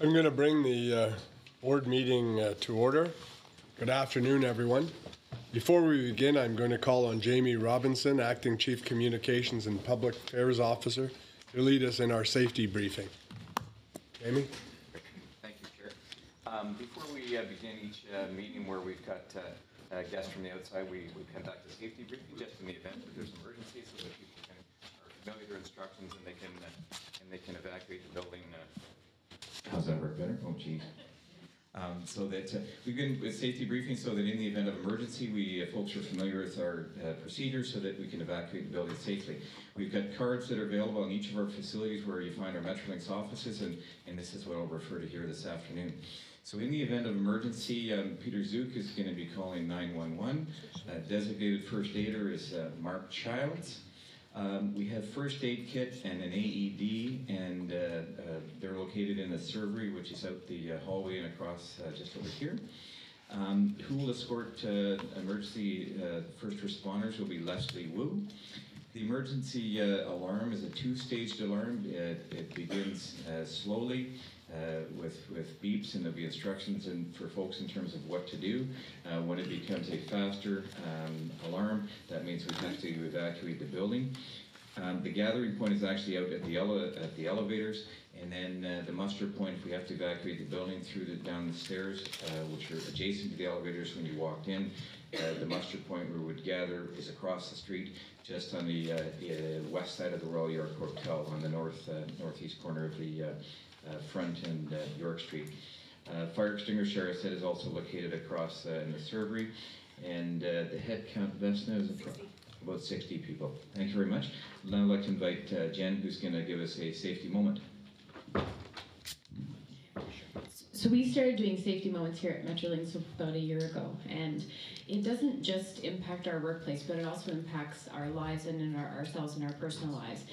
I'm going to bring the board meeting to order. Good afternoon, everyone. Before we begin, I'm going to call on Jamie Robinson, Acting Chief Communications and Public Affairs Officer, to lead us in our safety briefing. Jamie? Thank you, Chair. Before we begin each meeting where we've got guests from the outside, we conduct a safety briefing just in the event that there's an emergency so that people are familiar with their instructions and they can evacuate the building. How's that work better? Oh, geez. So that we begin with safety briefing so that in the event of emergency, folks are familiar with our procedures so that we can evacuate the building safely. We've got cards that are available in each of our facilities where you find our Metrolinx offices, and this is what I'll refer to here this afternoon. So in the event of emergency, Peter Zook is going to be calling 911. Designated first aider is Mark Childs. We have first aid kit and an AED, and they're located in the servery, which is out the hallway and across just over here. Who will escort emergency first responders will be Leslie Wu. The emergency alarm is a two-staged alarm. It begins slowly with beeps, and there'll be instructions for folks in terms of what to do. When it becomes a faster alarm, that means we have to evacuate the building. The gathering point is actually out at the elevators, and then the muster point, if we have to evacuate the building, down the stairs, which are adjacent to the elevators when you walked in. The muster point where we would gather is across the street, just on the west side of the Royal York Hotel, on the northeast corner of the Front and York Street. Fire extinguisher, I said, is also located across in the servery, and the head count, Vesna, is about 60 people. Thank you very much. Now I'd like to invite Jen, who's going to give us a safety moment. So we started doing safety moments here at Metrolinx about a year ago, and it doesn't just impact our workplace, but it also impacts our lives and in ourselves and our personal lives.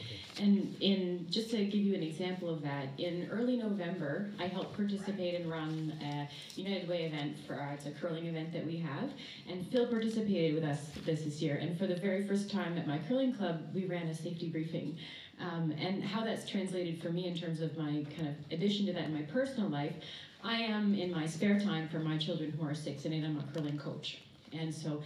And just to give you an example of that, in early November, I helped participate and run a United Way event. It's a curling event that we have, and Phil participated with us this year. And for the very first time at my curling club, we ran a safety briefing. And how that's translated for me in terms of my kind of addition to that in my personal life, I am in my spare time for my children who are 6 and 8, I'm a curling coach. And so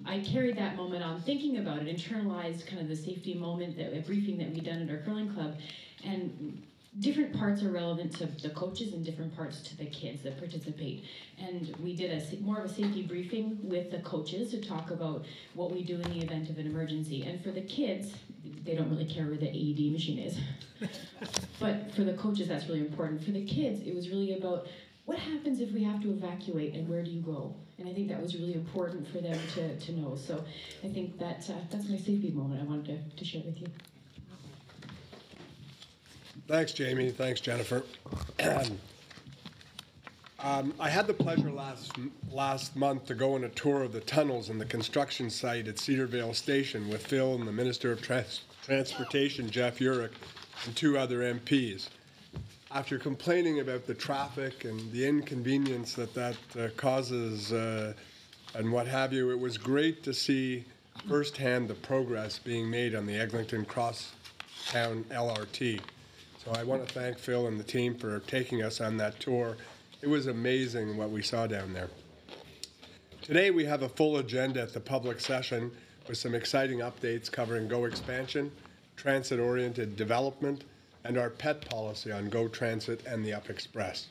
I carried that moment on thinking about it, internalized kind of the safety moment, a briefing that we'd done at our curling club. And different parts are relevant to the coaches and different parts to the kids that participate. And we did more of a safety briefing with the coaches to talk about what we do in the event of an emergency. And for the kids, they don't really care where the AED machine is. But for the coaches, that's really important. For the kids, it was really about what happens if we have to evacuate and where do you go? And I think that was really important for them to know. So I think that's my safety moment I wanted to share with you. Thanks, Jamie. Thanks, Jennifer. I had the pleasure last month to go on a tour of the tunnels and the construction site at Cedarvale Station with Phil and the Minister of Transportation, Jeff Urick, and 2 other MPs. After complaining about the traffic and the inconvenience that causes and what have you, it was great to see firsthand the progress being made on the Eglinton Crosstown LRT. So I want to thank Phil and the team for taking us on that tour. It was amazing what we saw down there. Today we have a full agenda at the public session with some exciting updates covering GO expansion, transit-oriented development, and our pet policy on GO Transit and the Up Express.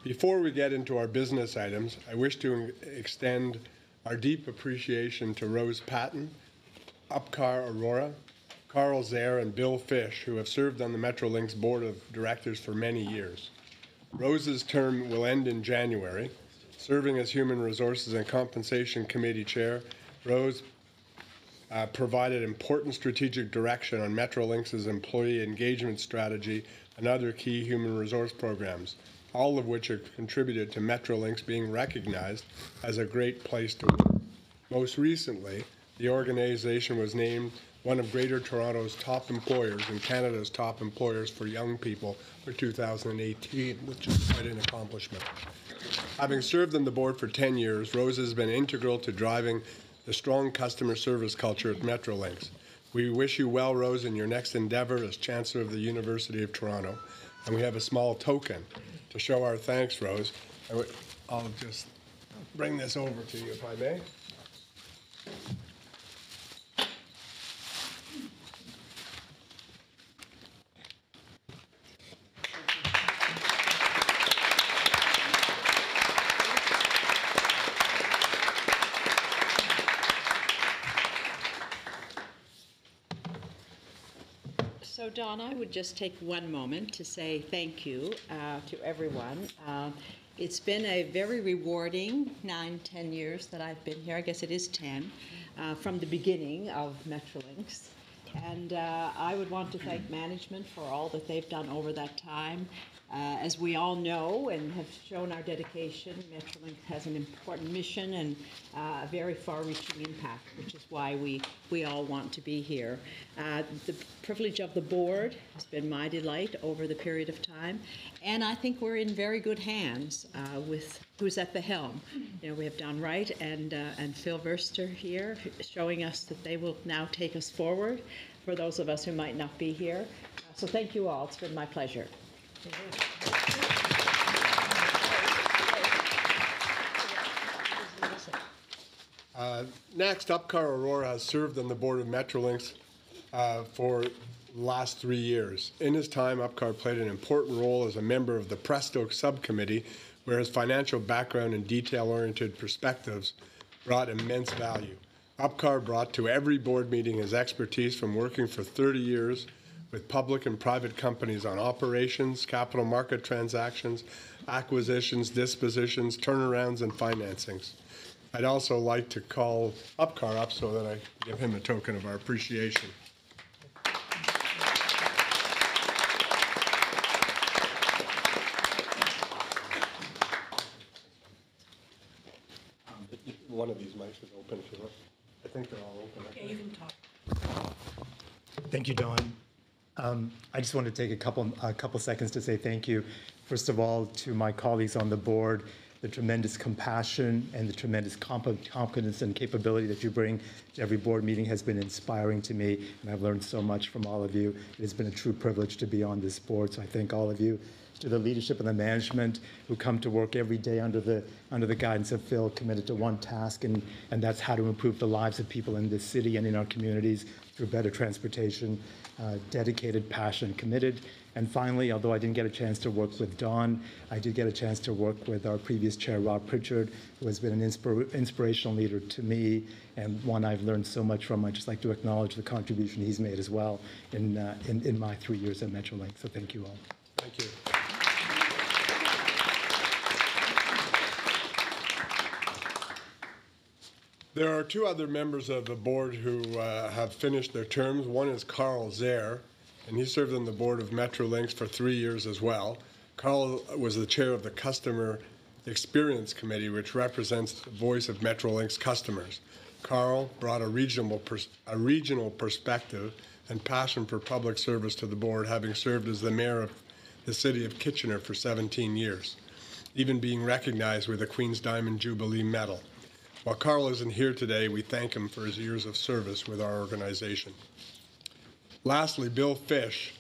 Before we get into our business items, I wish to extend our deep appreciation to Rose Patton, Upcar Aurora, Carl Zaire, and Bill Fish, who have served on the Metrolinx Board of Directors for many years. Rose's term will end in January. Serving as Human Resources and Compensation Committee Chair, Rose provided important strategic direction on Metrolinx's employee engagement strategy and other key human resource programs, all of which have contributed to Metrolinx being recognized as a great place to work. Most recently, the organization was named one of Greater Toronto's top employers and Canada's top employers for young people for 2018, which is quite an accomplishment. Having served on the board for 10 years, Rose has been integral to driving the strong customer service culture at Metrolinx. We wish you well, Rose, in your next endeavor as Chancellor of the University of Toronto. and we have a small token to show our thanks, Rose. I'll just bring this over to you, if I may. So, Don, I would just take one moment to say thank you to everyone. It's been a very rewarding 9-10 years that I've been here. I guess it is 10 from the beginning of Metrolinx. And I would want to thank management for all that they've done over that time. As we all know and have shown our dedication, Metrolinx has an important mission and a very far-reaching impact, which is why we all want to be here. The privilege of the board has been my delight over the period of time, and I think we're in very good hands with who's at the helm. You know, we have Don Wright and Phil Verster here, showing us that they will now take us forward for those of us who might not be here. So thank you all. It's been my pleasure. Next, Upcar Aurora has served on the board of Metrolinx for the last 3 years. In his time, Upcar played an important role as a member of the Presto subcommittee, where his financial background and detail-oriented perspectives brought immense value. Upcar brought to every board meeting his expertise from working for 30 years with public and private companies on operations, capital market transactions, acquisitions, dispositions, turnarounds, and financings. I'd also like to call Upcar up so that I give him a token of our appreciation. One of these mics is open if you look. I think they're all open. Okay, you can talk. Thank you, Dawn. I just want to take a couple seconds to say thank you, first of all, to my colleagues on the board. The tremendous compassion and the tremendous competence and capability that you bring to every board meeting has been inspiring to me, and I've learned so much from all of you. It has been a true privilege to be on this board, so I thank all of you. To the leadership and the management who come to work every day under the guidance of Phil, committed to one task, and that's how to improve the lives of people in this city and in our communities through better transportation, dedicated, passionate, committed. And finally, although I didn't get a chance to work with Don, I did get a chance to work with our previous chair, Rob Pritchard, who has been an inspirational leader to me and one I've learned so much from. I'd just like to acknowledge the contribution he's made as well in my 3 years at Metrolinx. So thank you all. Thank you. There are two other members of the board who have finished their terms. One is Carl Zare, and he served on the board of Metrolinx for 3 years as well. Carl was the chair of the Customer Experience Committee, which represents the voice of Metrolinx customers. Carl brought a regional perspective and passion for public service to the board, having served as the mayor of the city of Kitchener for 17 years, even being recognized with a Queen's Diamond Jubilee Medal. While Carl isn't here today, we thank him for his years of service with our organization. Lastly, Bill Fish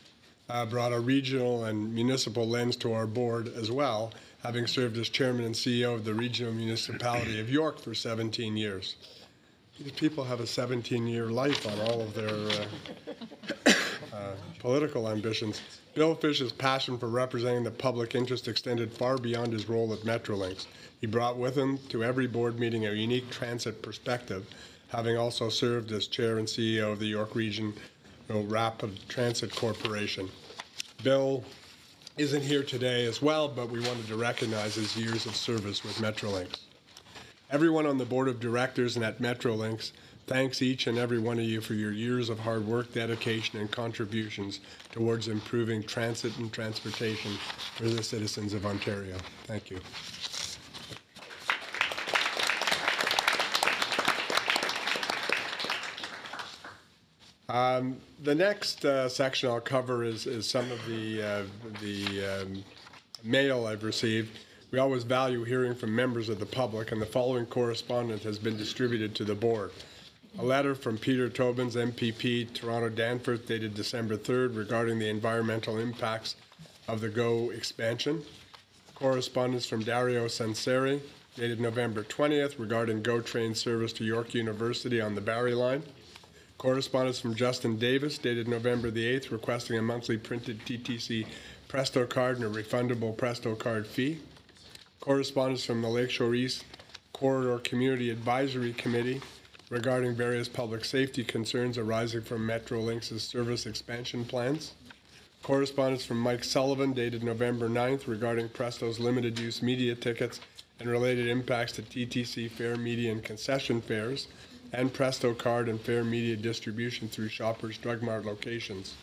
brought a regional and municipal lens to our board as well, having served as chairman and CEO of the regional municipality of York for 17 years. These people have a 17-year life on all of their political ambitions. Bill Fish's passion for representing the public interest extended far beyond his role at Metrolinx. He brought with him to every board meeting a unique transit perspective, having also served as chair and CEO of the York Region Rapid Transit Corporation. Bill isn't here today as well, but we wanted to recognize his years of service with Metrolinx. Everyone on the board of directors and at Metrolinx thanks each and every one of you for your years of hard work, dedication, and contributions towards improving transit and transportation for the citizens of Ontario. Thank you. The next section I'll cover is some of the mail I've received. We always value hearing from members of the public, and the following correspondence has been distributed to the board. A letter from Peter Tobins, MPP, Toronto Danforth, dated December 3rd, regarding the environmental impacts of the GO expansion. Correspondence from Dario Sanseri, dated November 20th, regarding GO train service to York University on the Barrie line. Correspondence from Justin Davis, dated November the 8th, requesting a monthly printed TTC Presto card and a refundable Presto card fee. Correspondence from the Lakeshore East Corridor Community Advisory Committee regarding various public safety concerns arising from Metrolinx's service expansion plans. Correspondence from Mike Sullivan, dated November 9th, regarding Presto's limited use media tickets and related impacts to TTC fare, media, and concession fares, and Presto card and fare media distribution through Shoppers Drug Mart locations.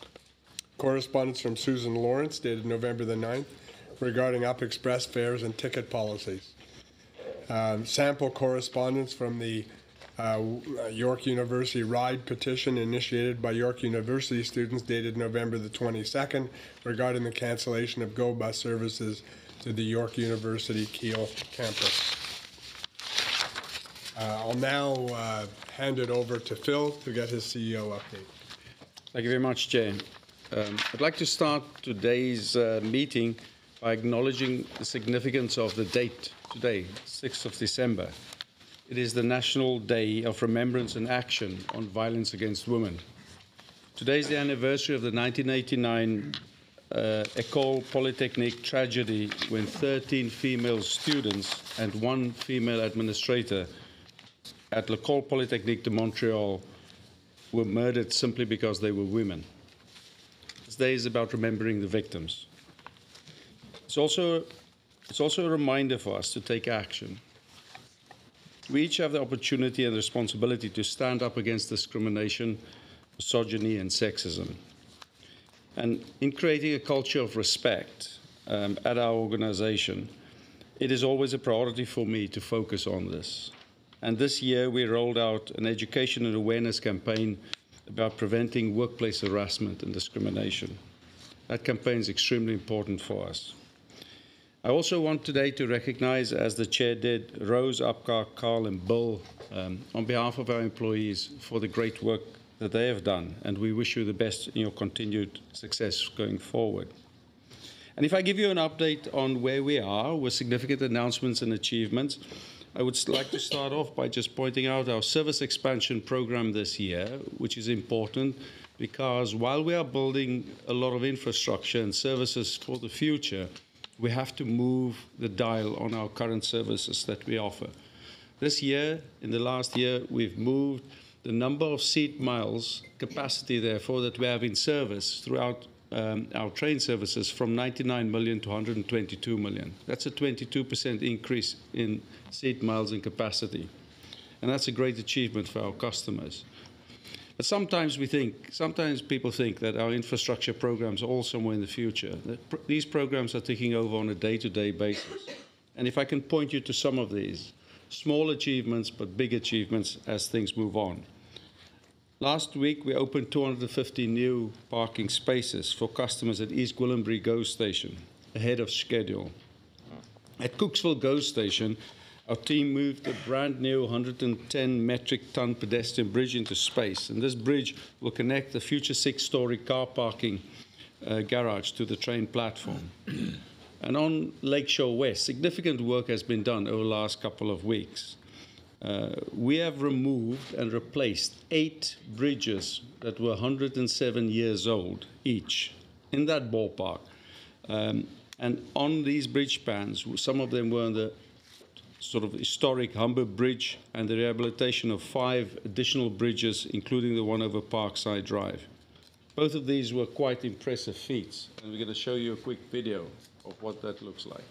Correspondence from Susan Lawrence, dated November the 9th, regarding Up Express fares and ticket policies. Sample correspondence from the York University Ride petition initiated by York University students, dated November the 22nd, regarding the cancellation of GO bus services to the York University Kiel campus. I'll now hand it over to Phil to get his CEO update. Thank you very much, Chair. I'd like to start today's meeting by acknowledging the significance of the date today, 6th of December. It is the National Day of Remembrance and Action on Violence Against Women. Today is the anniversary of the 1989 École Polytechnique tragedy, when 13 female students and 1 female administrator at l'École Polytechnique de Montreal were murdered simply because they were women. This day is about remembering the victims. It's also a reminder for us to take action. We each have the opportunity and the responsibility to stand up against discrimination, misogyny, and sexism. And in creating a culture of respect at our organization, it is always a priority for me to focus on this. And this year we rolled out an education and awareness campaign about preventing workplace harassment and discrimination. That campaign is extremely important for us. I also want today to recognize, as the Chair did, Rose, Apgar, Carl, and Bill, on behalf of our employees, for the great work that they have done, and we wish you the best in your continued success going forward. And if I give you an update on where we are with significant announcements and achievements, I would like to start off by just pointing out our service expansion program this year, which is important because while we are building a lot of infrastructure and services for the future, we have to move the dial on our current services that we offer. This year, in the last year, we've moved the number of seat miles, capacity therefore, that we have in service throughout our train services from 99 million to 122 million. That's a 22% increase in seat miles and capacity. And that's a great achievement for our customers. But sometimes people think that our infrastructure programs are all somewhere in the future. These programs are taking over on a day-to-day basis. And if I can point you to some of these, small achievements, but big achievements as things move on. Last week, we opened 250 new parking spaces for customers at East Gwillimbury GO Station, ahead of schedule. At Cooksville GO Station, our team moved a brand new 110 metric ton pedestrian bridge into space, and this bridge will connect the future 6-story car parking garage to the train platform. And on Lakeshore West, significant work has been done over the last couple of weeks. We have removed and replaced 8 bridges that were 107 years old each, in that ballpark. And on these bridge spans, some of them were on the sort of historic Humber Bridge and the rehabilitation of 5 additional bridges, including the one over Parkside Drive. Both of these were quite impressive feats, and we're going to show you a quick video of what that looks like.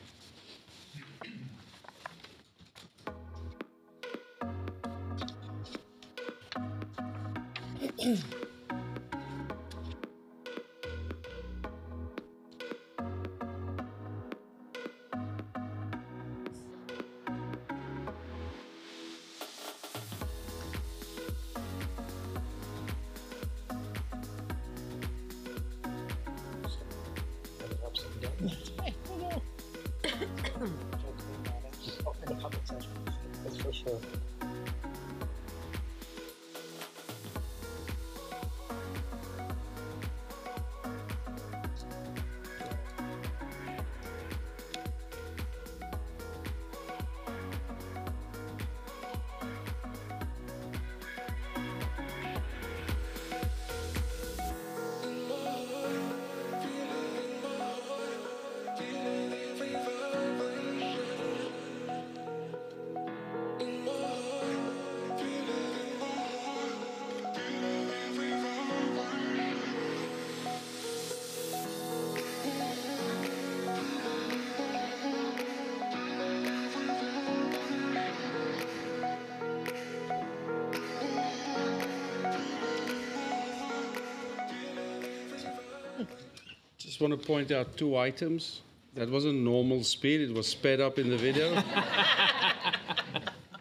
just want to point out two items. That wasn't normal speed, it was sped up in the video.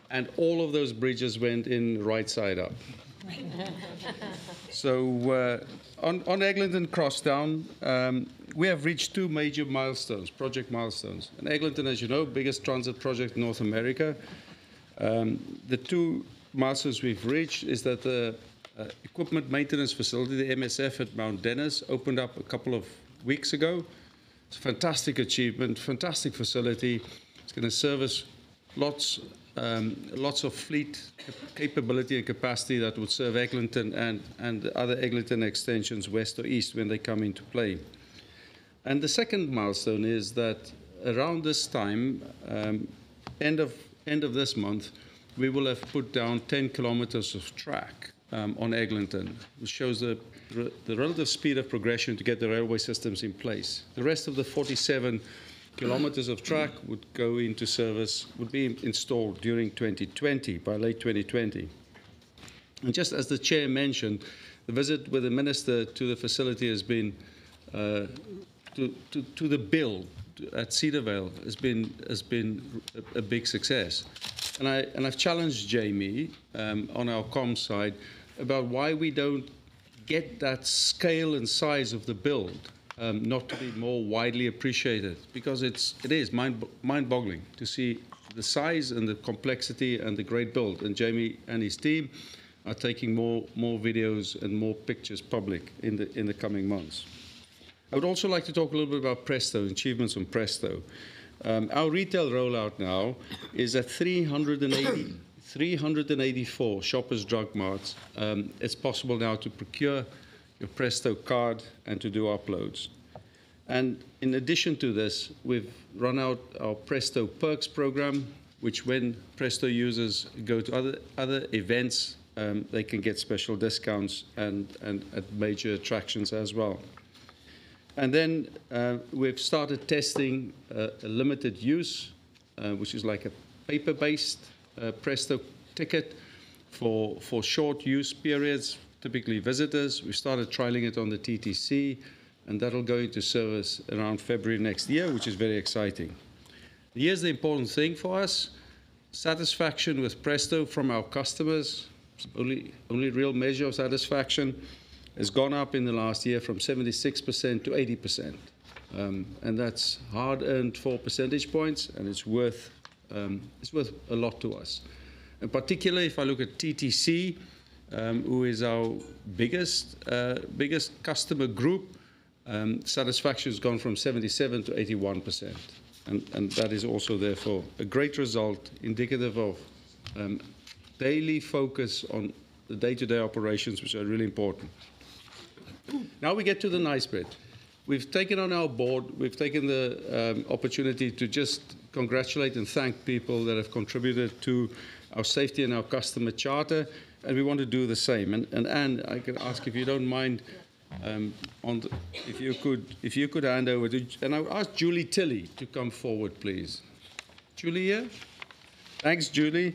And all of those bridges went in right side up. So on Eglinton Crosstown, we have reached two major milestones, project milestones. And Eglinton, as you know, biggest transit project in North America. The two milestones we've reached is that the equipment maintenance facility, the MSF at Mount Dennis, opened up a couple of weeks ago. It's a fantastic achievement, fantastic facility. It's going to service lots of fleet capability and capacity that would serve Eglinton and the other Eglinton extensions west or east when they come into play. And the second milestone is that around this time, end of this month, we will have put down 10 kilometers of track on Eglinton, which shows the relative speed of progression to get the railway systems in place. The rest of the 47 kilometers of track would go into service, would be installed during 2020, by late 2020. And just as the chair mentioned, the visit with the minister to the facility has been, to the build at Cedarvale has been a big success. And I've challenged Jamie on our comms side about why we don't get that scale and size of the build not to be more widely appreciated, because it is mind-boggling to see the size and the complexity and the great build. And Jamie and his team are taking more videos and more pictures public in the coming months. I would also like to talk a little bit about Presto, achievements on Presto. Our retail rollout now is at 384 Shoppers Drug Marts. It's possible now to procure your Presto card and to do uploads. And in addition to this, we've run out our Presto Perks program, which when Presto users go to other events, they can get special discounts and at major attractions as well. And then we've started testing a limited use, which is like a paper-based Presto ticket for short use periods, typically visitors. We started trialing it on the TTC, and that'll go into service around February next year, which is very exciting. Here's the important thing for us: satisfaction with Presto from our customers. Only real measure of satisfaction has gone up in the last year from 76% to 80%. And that's hard-earned 4 percentage points, and it's worth a lot to us. And particularly if I look at TTC, who is our biggest customer group, satisfaction has gone from 77 to 81%. And that is also, therefore, a great result, indicative of daily focus on the day-to-day operations, which are really important. Now we get to the nice bit. We've taken on our board, we've taken the opportunity to just congratulate and thank people that have contributed to our safety and our customer charter, and we want to do the same. And Anne, I can ask if you don't mind, if you could hand over to, and I'll ask Julie Tilley to come forward, please. Julie here? Thanks, Julie.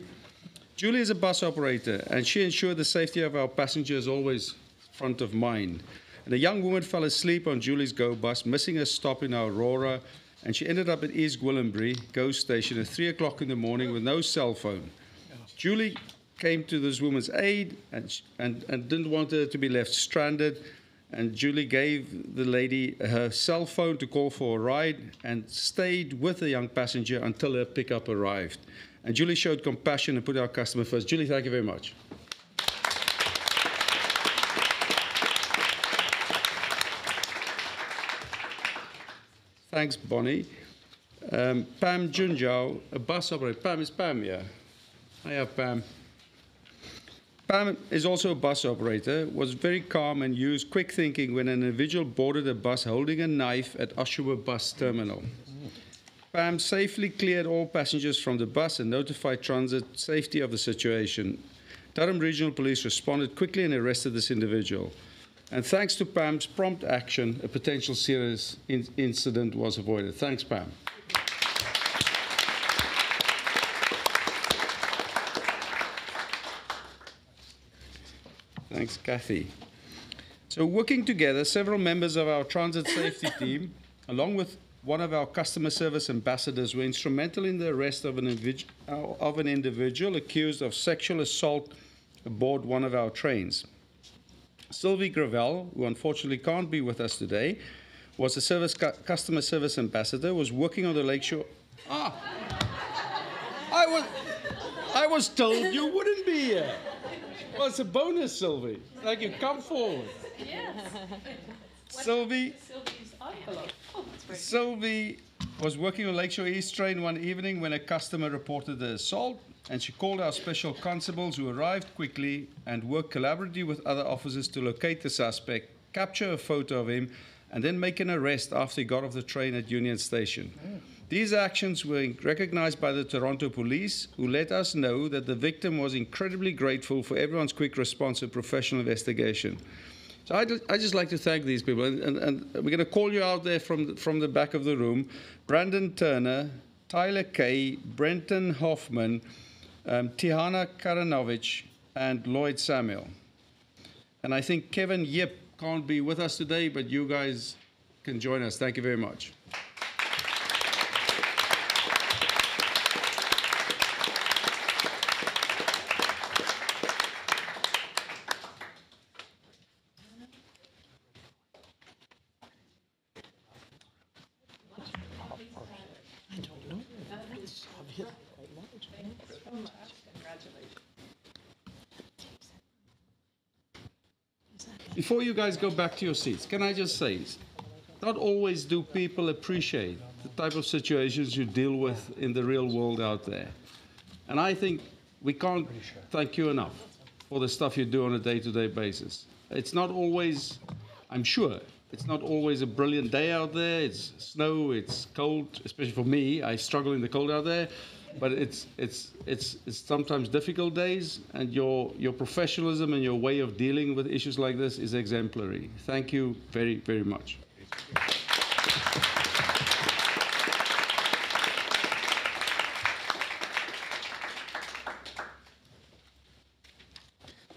Julie is a bus operator, and she ensured the safety of our passengers always front of mind. And a young woman fell asleep on Julie's GO bus, missing a stop in Aurora, and she ended up at East Gwillimbury GO station at 3 o'clock in the morning with no cell phone. Julie came to this woman's aid and didn't want her to be left stranded. And Julie gave the lady her cell phone to call for a ride and stayed with the young passenger until her pickup arrived. And Julie showed compassion and put our customer first. Julie, thank you very much. Thanks, Bonnie. Pam Junjao, a bus operator. Pam is Pam, yeah. Hiya, Pam. Pam is also a bus operator, was very calm and used quick thinking when an individual boarded a bus holding a knife at Oshawa Bus Terminal. Pam safely cleared all passengers from the bus and notified transit safety of the situation. Durham Regional Police responded quickly and arrested this individual. And thanks to Pam's prompt action, a potential serious incident was avoided. Thanks, Pam. Thanks, Kathy. So working together, several members of our transit safety team, along with one of our customer service ambassadors, were instrumental in the arrest of an individual accused of sexual assault aboard one of our trains. Sylvie Gravel, who unfortunately can't be with us today, was a customer service ambassador, was working on the lakeshore. I was told you wouldn't be here. Well, it's a bonus, Sylvie. Thank you. Come forward. Yes. Sylvie. Sylvie's envelope. Oh, that's very Sylvie was working on Lakeshore East train one evening when a customer reported the assault, and she called our special constables, who arrived quickly and worked collaboratively with other officers to locate the suspect, capture a photo of him, and then make an arrest after he got off the train at Union Station. These actions were recognized by the Toronto police, who let us know that the victim was incredibly grateful for everyone's quick response and professional investigation. So I just like to thank these people, and we're going to call you out there from the back of the room: Brandon Turner, Tyler Kay, Brenton Hoffman, Tihana Karanovich, and Lloyd Samuel. And I think Kevin Yip can't be with us today, but you guys can join us. Thank you very much. Before you guys go back to your seats, can I just say, not always do people appreciate the type of situations you deal with in the real world out there. And I think we can't thank you enough for the stuff you do on a day-to-day basis. It's not always, I'm sure, it's not always a brilliant day out there. It's snow, it's cold, especially for me. I struggle in the cold out there. But it's sometimes difficult days, and your professionalism and your way of dealing with issues like this is exemplary. Thank you very, very much.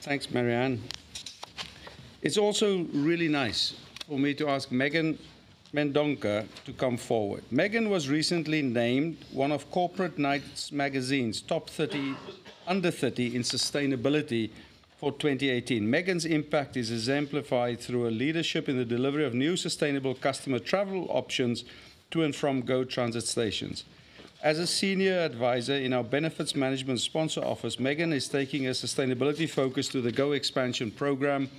Thanks, Marianne. It's also really nice for me to ask Megan Mendonca to come forward. Megan was recently named one of Corporate Knights magazine's top 30, under 30 in sustainability for 2018. Megan's impact is exemplified through her leadership in the delivery of new sustainable customer travel options to and from GO transit stations. As a senior advisor in our benefits management sponsor office, Megan is taking a sustainability focus to the GO expansion program,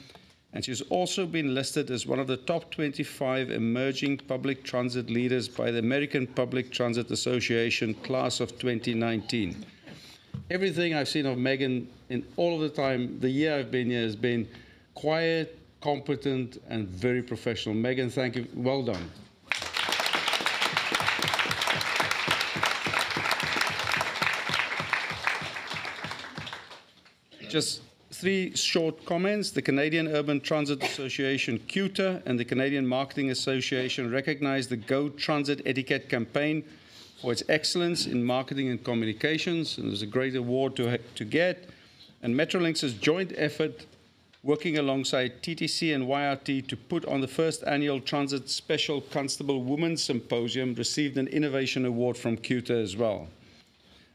and she's also been listed as one of the top 25 emerging public transit leaders by the American Public Transit Association class of 2019. Everything I've seen of Megan in all of the time, the year I've been here, has been quiet, competent, and very professional. Megan, thank you. Well done. Just three short comments. The Canadian Urban Transit Association, CUTA, and the Canadian Marketing Association recognize the Go Transit Etiquette campaign for its excellence in marketing and communications, and there's a great award to get. And Metrolinx's joint effort, working alongside TTC and YRT to put on the first annual Transit Special Constable Women's Symposium, received an innovation award from CUTA as well.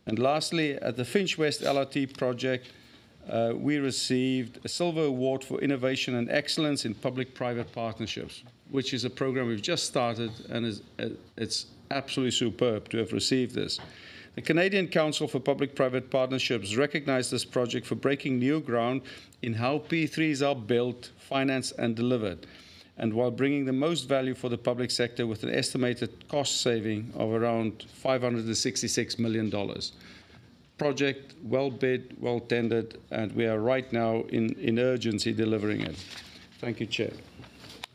And lastly, at the Finch West LRT project, we received a Silver Award for Innovation and Excellence in Public-Private Partnerships, which is a program we've just started, and it's absolutely superb to have received this. The Canadian Council for Public-Private Partnerships recognized this project for breaking new ground in how P3s are built, financed, and delivered, and while bringing the most value for the public sector with an estimated cost saving of around $566 million. Project well bid, well tendered, and we are right now in urgency delivering it. Thank you, Chair.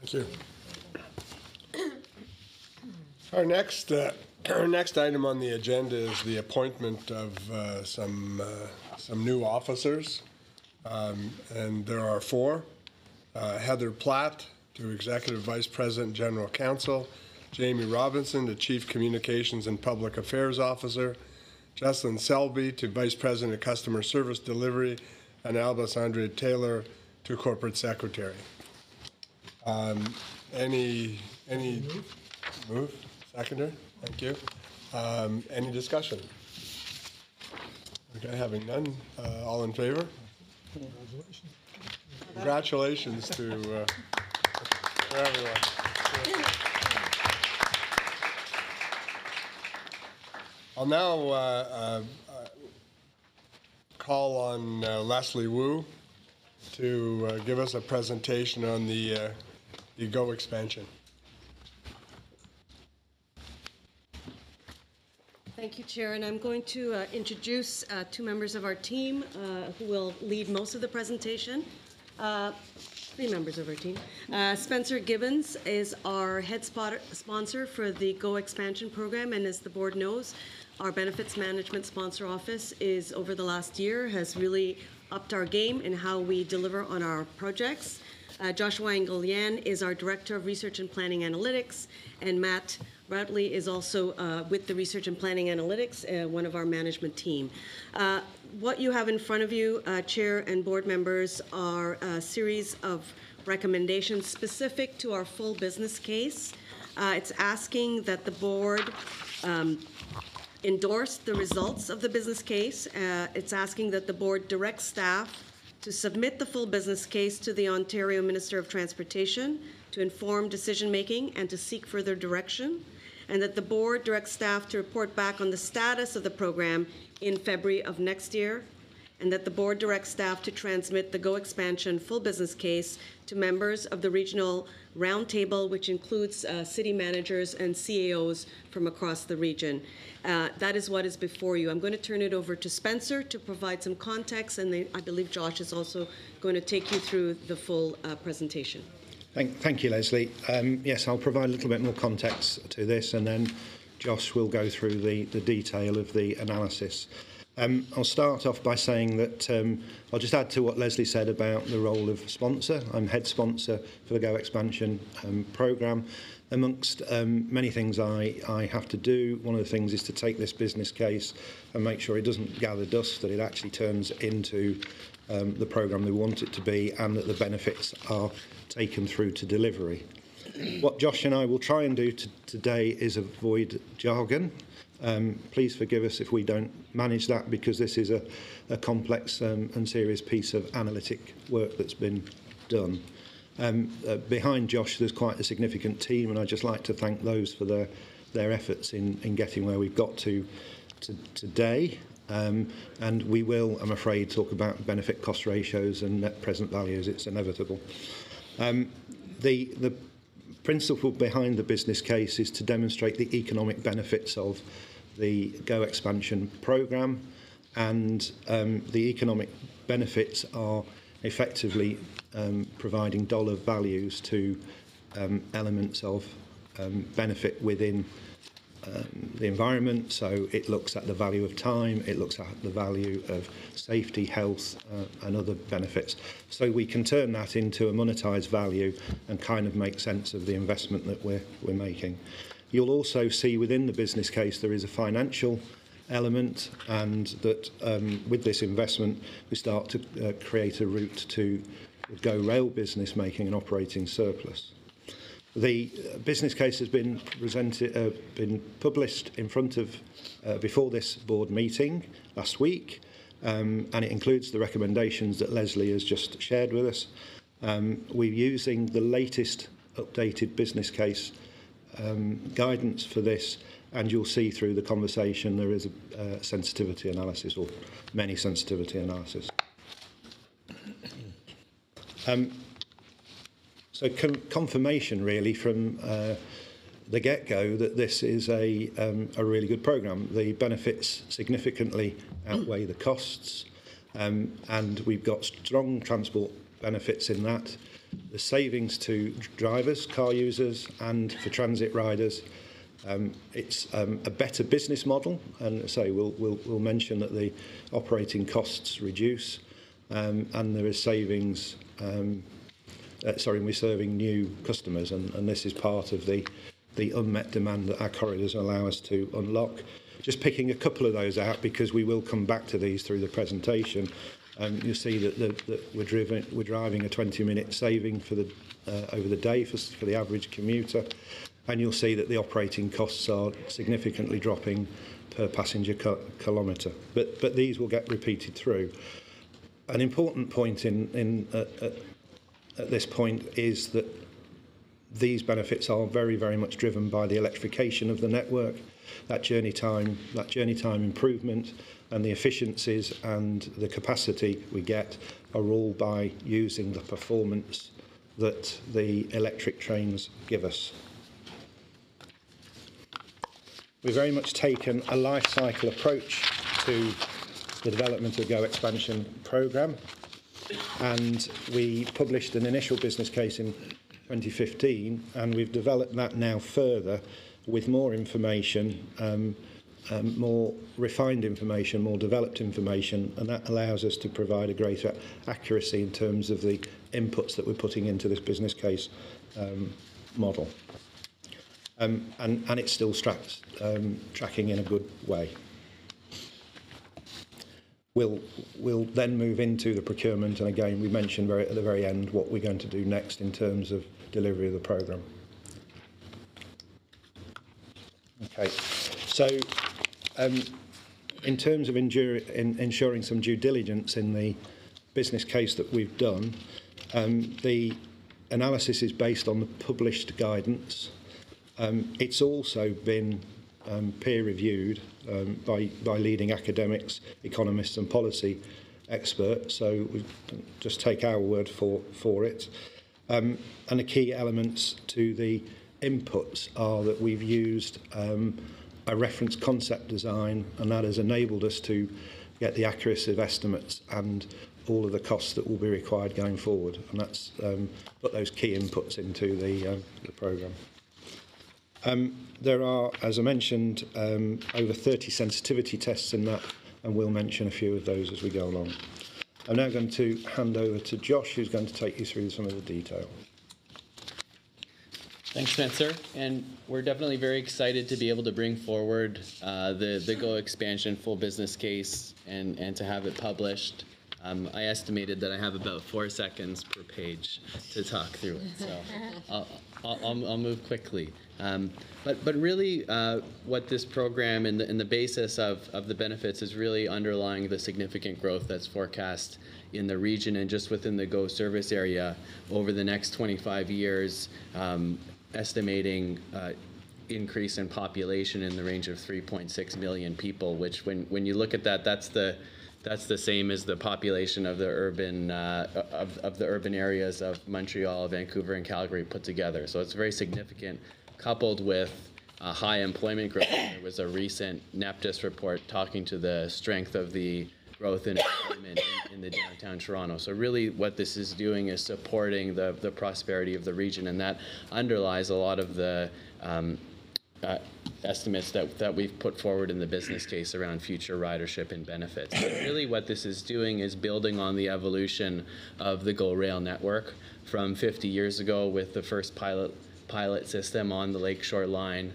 Thank you. Our next item on the agenda is the appointment of some new officers, and there are four. Heather Platt to Executive Vice President and General Counsel, Jamie Robinson to Chief Communications and Public Affairs Officer, Jocelyn Selby to Vice President of Customer Service Delivery, and Albus Andre Taylor to Corporate Secretary. Any move? Seconder? Thank you. Any discussion? Okay, having none, all in favor? Congratulations to everyone. I'll now call on Leslie Wu to give us a presentation on the GO expansion. Thank you, Chair, and I'm going to introduce two members of our team who will lead most of the presentation. Three members of our team. Spencer Gibbons is our head sponsor for the GO expansion program, and as the board knows, our benefits management sponsor office is, over the last year, has really upped our game in how we deliver on our projects. Joshua Ngalian is our Director of Research and Planning Analytics, and Matt Bradley is also with the Research and Planning Analytics, one of our management team. What you have in front of you, Chair and board members, are a series of recommendations specific to our full business case. It's asking that the board endorse the results of the business case. It's asking that the board direct staff to submit the full business case to the Ontario Minister of Transportation to inform decision-making and to seek further direction, and that the board directs staff to report back on the status of the program in February of next year, and that the board directs staff to transmit the GO expansion full business case to members of the regional roundtable, which includes city managers and CAOs from across the region. That is what is before you. I'm going to turn it over to Spencer to provide some context, and I believe Josh is also going to take you through the full presentation. Thank you, Leslie. Yes, I'll provide a little bit more context to this, and then Josh will go through the detail of the analysis. I'll start off by saying that I'll just add to what Leslie said about the role of sponsor. I'm head sponsor for the GO expansion programme. Amongst many things I have to do, one of the things is to take this business case and make sure it doesn't gather dust, that it actually turns into the programme we want it to be, and that the benefits are taken through to delivery. What Josh and I will try and do today is avoid jargon. Please forgive us if we don't manage that, because this is a complex and serious piece of analytic work that's been done. Behind Josh there's quite a significant team, and I'd just like to thank those for their efforts in getting where we've got to today. And we will, I'm afraid, talk about benefit cost ratios and net present values. It's inevitable. The principle behind the business case is to demonstrate the economic benefits of the GO expansion programme, and the economic benefits are effectively providing dollar values to elements of benefit within the environment. So it looks at the value of time, it looks at the value of safety, health and other benefits. So we can turn that into a monetised value and kind of make sense of the investment that we're making. You'll also see within the business case there is a financial element, and that with this investment we start to create a route to GO rail business making an operating surplus. The business case has been been published in front of before this board meeting last week, and it includes the recommendations that Leslie has just shared with us. We're using the latest updated business case guidance for this, and you'll see through the conversation there is a sensitivity analysis, or many sensitivity analysis. So confirmation really from the get-go that this is a really good programme. The benefits significantly outweigh the costs, and we've got strong transport benefits in that. The savings to drivers, car users, and for transit riders. It's a better business model, and so we'll mention that the operating costs reduce, and there is savings. We're serving new customers, and this is part of the unmet demand that our corridors allow us to unlock. Just picking a couple of those out, because we will come back to these through the presentation. You'll see that we're driving a 20-minute saving for the over the day for the average commuter, and you'll see that the operating costs are significantly dropping per passenger kilometre. But these will get repeated through. An important point at this point is that these benefits are very, very much driven by the electrification of the network, that journey time improvement, and the efficiencies and the capacity we get are all by using the performance that the electric trains give us. We've very much taken a life cycle approach to the development of the Go Expansion programme, and we published an initial business case in 2015, and we've developed that now further with more information, more refined information, more developed information, and that allows us to provide a greater accuracy in terms of the inputs that we're putting into this business case model. And it's still tracking in a good way. We'll then move into the procurement, and again, we mentioned at the very end what we're going to do next in terms of delivery of the programme. Okay, so in terms of ensuring some due diligence in the business case that we've done, the analysis is based on the published guidance. It's also been peer-reviewed by leading academics, economists and policy experts, so we just take our word for it. And the key elements to the inputs are that we've used a reference concept design, and that has enabled us to get the accuracy of estimates and all of the costs that will be required going forward, and that's put those key inputs into the programme. There are, as I mentioned, over 30 sensitivity tests in that, and we'll mention a few of those as we go along. I'm now going to hand over to Josh, who's going to take you through some of the detail. Thanks, Spencer. And we're definitely very excited to be able to bring forward the Go Expansion full business case and to have it published. I estimated that I have about 4 seconds per page to talk through it, so I'll move quickly. But really, what this program and the basis of the benefits is really underlying the significant growth that's forecast in the region and just within the Go service area over the next 25 years, estimating increase in population in the range of 3.6 million people, which when you look at that, that's the same as the population of the urban of the urban areas of Montreal, Vancouver, and Calgary put together. So it's very significant, coupled with high employment growth. There was a recent NEPTIS report talking to the strength of the growth in employment in the downtown Toronto. So really what this is doing is supporting the prosperity of the region, and that underlies a lot of the estimates that we've put forward in the business case around future ridership and benefits. But really what this is doing is building on the evolution of the GO Rail network from 50 years ago with the first pilot system on the Lakeshore line,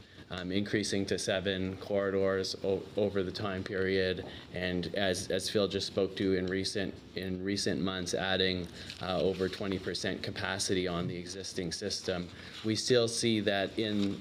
increasing to 7 corridors over the time period, and as Phil just spoke to in recent months, adding over 20% capacity on the existing system. We still see that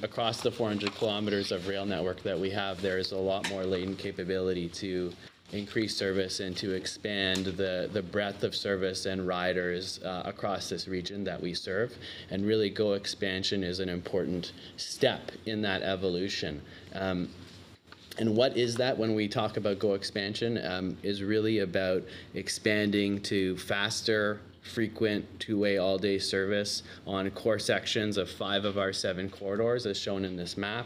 across the 400 kilometers of rail network that we have, there is a lot more latent capability to increase service and to expand the breadth of service and riders across this region that we serve. And really, Go Expansion is an important step in that evolution. And what is that when we talk about Go Expansion? Is really about expanding to faster, frequent two-way all-day service on core sections of 5 of our 7 corridors as shown in this map,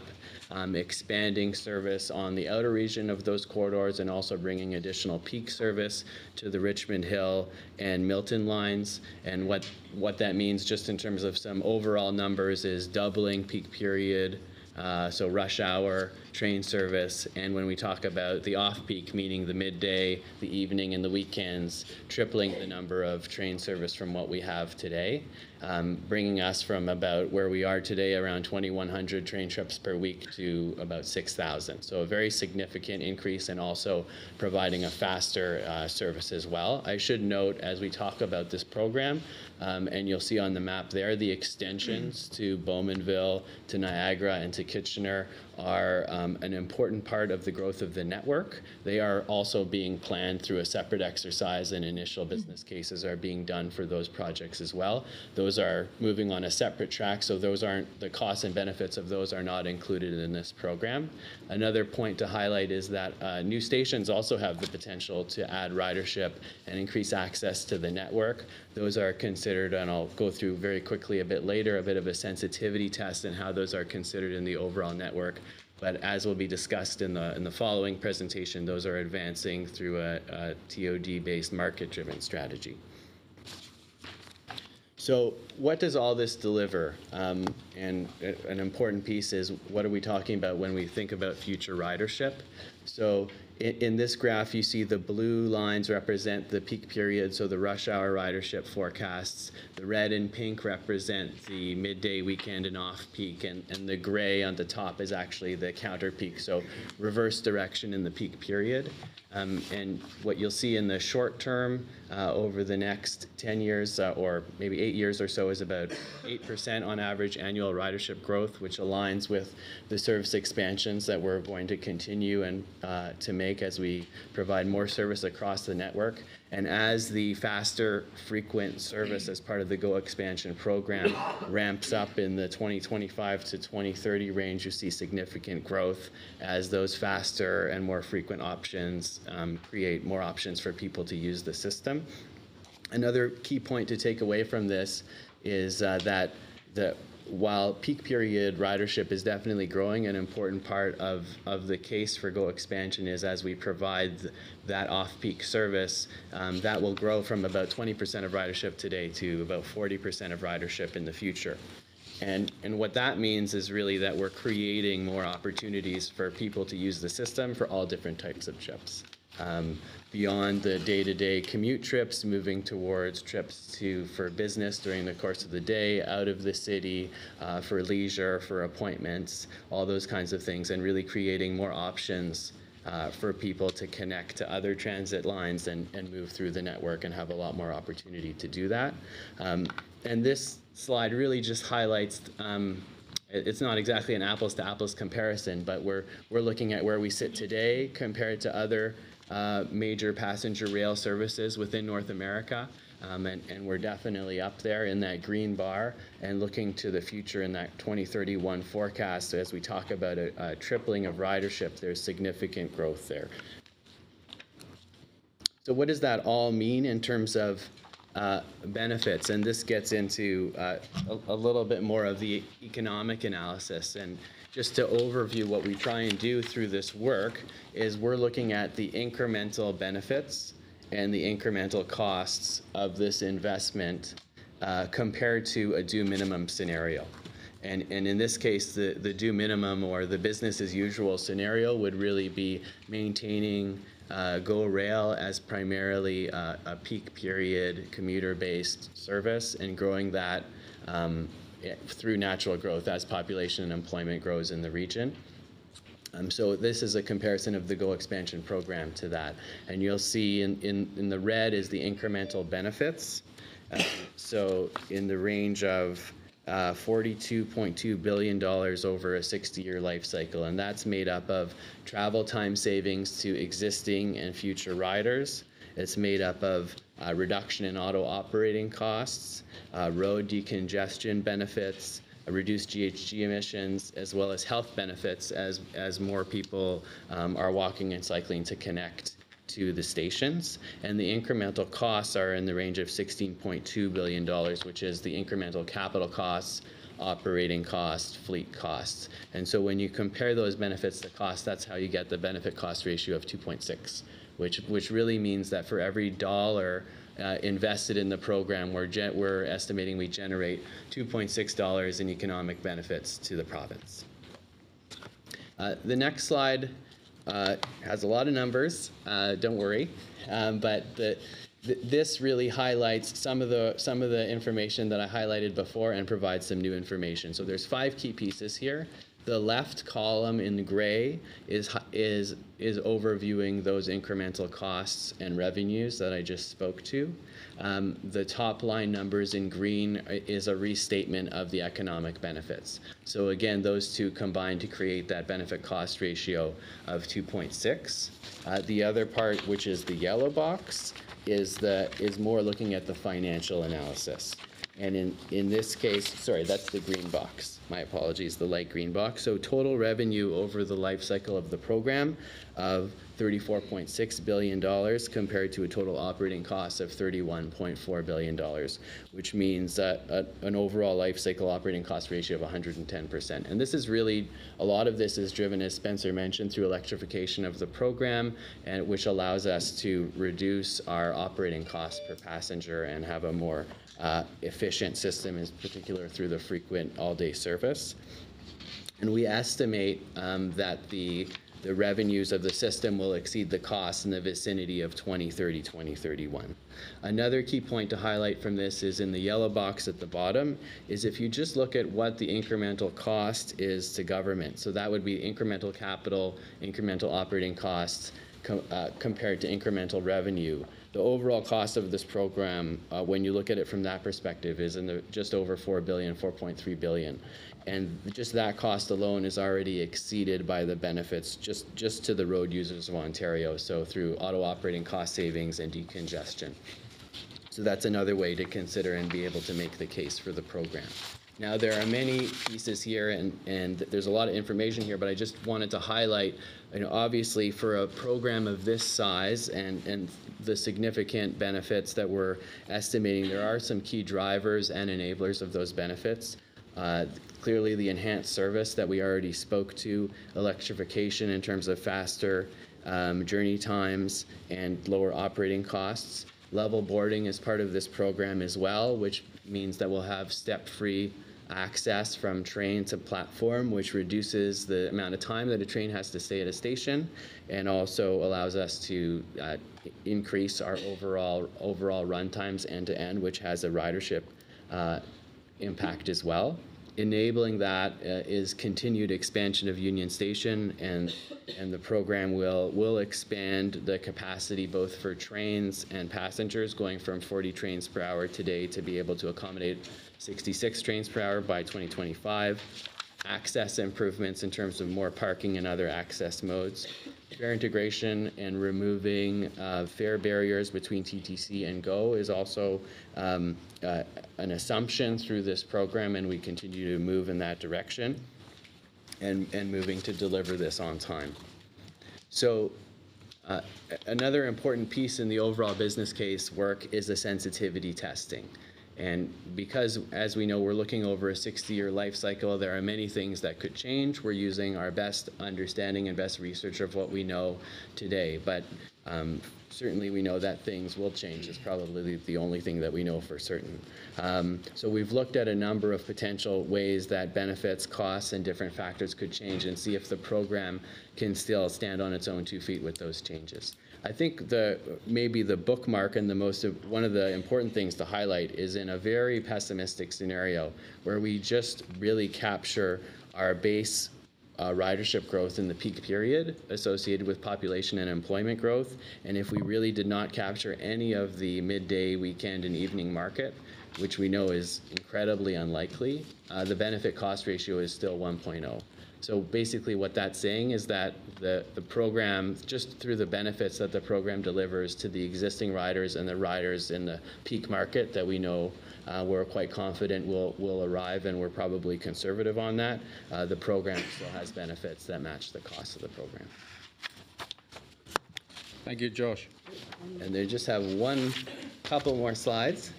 expanding service on the outer region of those corridors and also bringing additional peak service to the Richmond Hill and Milton lines. And what that means just in terms of some overall numbers is doubling peak period, so rush hour train service, and when we talk about the off-peak, meaning the midday, the evening, and the weekends, tripling the number of train service from what we have today. bringing us from about where we are today, around 2,100 train trips per week, to about 6,000. So a very significant increase, and also providing a faster service as well. I should note, as we talk about this program, and you'll see on the map there, the extensions to Bowmanville, to Niagara, and to Kitchener are an important part of the growth of the network. They are also being planned through a separate exercise, and initial business cases are being done for those projects as well. Those are moving on a separate track, so those aren't, the costs and benefits of those are not included in this program. Another point to highlight is that new stations also have the potential to add ridership and increase access to the network. Those are considered, and I'll go through very quickly a bit later, a bit of a sensitivity test and how those are considered in the overall network. But as will be discussed in the following presentation, those are advancing through a TOD-based market-driven strategy. So what does all this deliver? And an important piece is, what are we talking about when we think about future ridership? So in this graph, you see the blue lines represent the peak period, so the rush hour ridership forecasts. The red and pink represent the midday, weekend, and off-peak, and the gray on the top is actually the counter-peak, so reverse direction in the peak period. And what you'll see in the short term over the next 10 years or maybe 8 years or so is about 8% on average annual ridership growth, which aligns with the service expansions that we're going to continue and to make as we provide more service across the network. And as the faster frequent service as part of the GO expansion program ramps up in the 2025 to 2030 range, you see significant growth as those faster and more frequent options create more options for people to use the system. Another key point to take away from this is that while peak period ridership is definitely growing, an important part of the case for GO expansion is, as we provide that off-peak service, that will grow from about 20% of ridership today to about 40% of ridership in the future. And what that means is really that we're creating more opportunities for people to use the system for all different types of trips. Beyond the day-to-day commute trips, moving towards trips for business during the course of the day, out of the city, for leisure, for appointments, all those kinds of things, and really creating more options for people to connect to other transit lines and move through the network and have a lot more opportunity to do that. And this slide really just highlights it's not exactly an apples-to-apples comparison, but we're looking at where we sit today compared to other major passenger rail services within North America, and we're definitely up there in that green bar, and looking to the future in that 2031 forecast. So as we talk about a tripling of ridership, there's significant growth there. So what does that all mean in terms of benefits? And this gets into a little bit more of the economic analysis. And just to overview what we try and do through this work is we're looking at the incremental benefits and the incremental costs of this investment compared to a due minimum scenario. And in this case, the due minimum or the business as usual scenario would really be maintaining GO Rail as primarily a peak period commuter-based service and growing that through natural growth as population and employment grows in the region. So this is a comparison of the GO expansion program to that. And you'll see in the red is the incremental benefits. So in the range of $42.2 billion over a 60-year life cycle. And that's made up of travel time savings to existing and future riders. It's made up of reduction in auto operating costs, road decongestion benefits, reduced GHG emissions, as well as health benefits as more people are walking and cycling to connect to the stations. And the incremental costs are in the range of $16.2 billion, which is the incremental capital costs, operating costs, fleet costs. And so when you compare those benefits to costs, that's how you get the benefit cost ratio of 2.6, which really means that for every dollar invested in the program, we're estimating we generate $2.6 in economic benefits to the province. The next slide has a lot of numbers, don't worry, but this really highlights some of the information that I highlighted before and provides some new information. So there's 5 key pieces here. The left column in gray is overviewing those incremental costs and revenues that I just spoke to. The top line numbers in green is a restatement of the economic benefits. So again, those two combine to create that benefit cost ratio of 2.6. The other part, which is the yellow box, is more looking at the financial analysis. And in this case, sorry, that's the green box. My apologies, the light green box. So total revenue over the life cycle of the program of $34.6 billion compared to a total operating cost of $31.4 billion, which means an overall life cycle operating cost ratio of 110%. And this is really, a lot of this is driven, as Spencer mentioned, through electrification of the program, and which allows us to reduce our operating costs per passenger and have a more efficient system, in particular through the frequent all-day service. And we estimate that the revenues of the system will exceed the costs in the vicinity of 2030, 2031. Another key point to highlight from this is in the yellow box at the bottom, is if you just look at what the incremental cost is to government. So that would be incremental capital, incremental operating costs compared to incremental revenue. The overall cost of this program, when you look at it from that perspective, is in just over $4 billion, $4.3 billion. And just that cost alone is already exceeded by the benefits just to the road users of Ontario, so through auto operating cost savings and decongestion. So that's another way to consider and be able to make the case for the program. Now, there are many pieces here, and there's a lot of information here, but I just wanted to highlight, obviously for a program of this size and the significant benefits that we're estimating, there are some key drivers and enablers of those benefits. Clearly, the enhanced service that we already spoke to, electrification in terms of faster journey times and lower operating costs. Level boarding is part of this program as well, which means that we'll have step-free access from train to platform, which reduces the amount of time that a train has to stay at a station and also allows us to increase our overall run times end-to-end, which has a ridership impact as well. Enabling that is continued expansion of Union Station, and the program will expand the capacity both for trains and passengers, going from 40 trains per hour today to be able to accommodate 66 trains per hour by 2025. Access improvements in terms of more parking and other access modes. Fare integration and removing fare barriers between TTC and GO is also an assumption through this program, and we continue to move in that direction and moving to deliver this on time. So another important piece in the overall business case work is the sensitivity testing. And because, as we know, we're looking over a 60-year life cycle, there are many things that could change. We're using our best understanding and best research of what we know today. But certainly we know that things will change. It's probably the only thing that we know for certain. So we've looked at a number of potential ways that benefits, costs, and different factors could change and see if the program can still stand on its own 2 feet with those changes. I think maybe the bookmark and one of the important things to highlight is in a very pessimistic scenario where we just really capture our base ridership growth in the peak period associated with population and employment growth. And if we really did not capture any of the midday, weekend, and evening market, which we know is incredibly unlikely, the benefit cost ratio is still 1.0. So basically what that's saying is that the program, just through the benefits that the program delivers to the existing riders and the riders in the peak market that we know we're quite confident will arrive, and we're probably conservative on that, the program still has benefits that match the cost of the program. Thank you, Josh. And they just have couple more slides.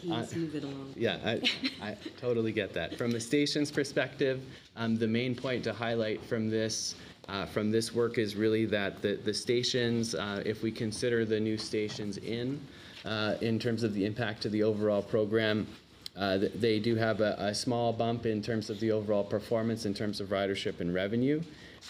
Let's move it along. Yeah, I totally get that. From the station's perspective, the main point to highlight from this work is really that the stations, if we consider the new stations in terms of the impact to the overall program, They do have a small bump in terms of the overall performance, in terms of ridership and revenue,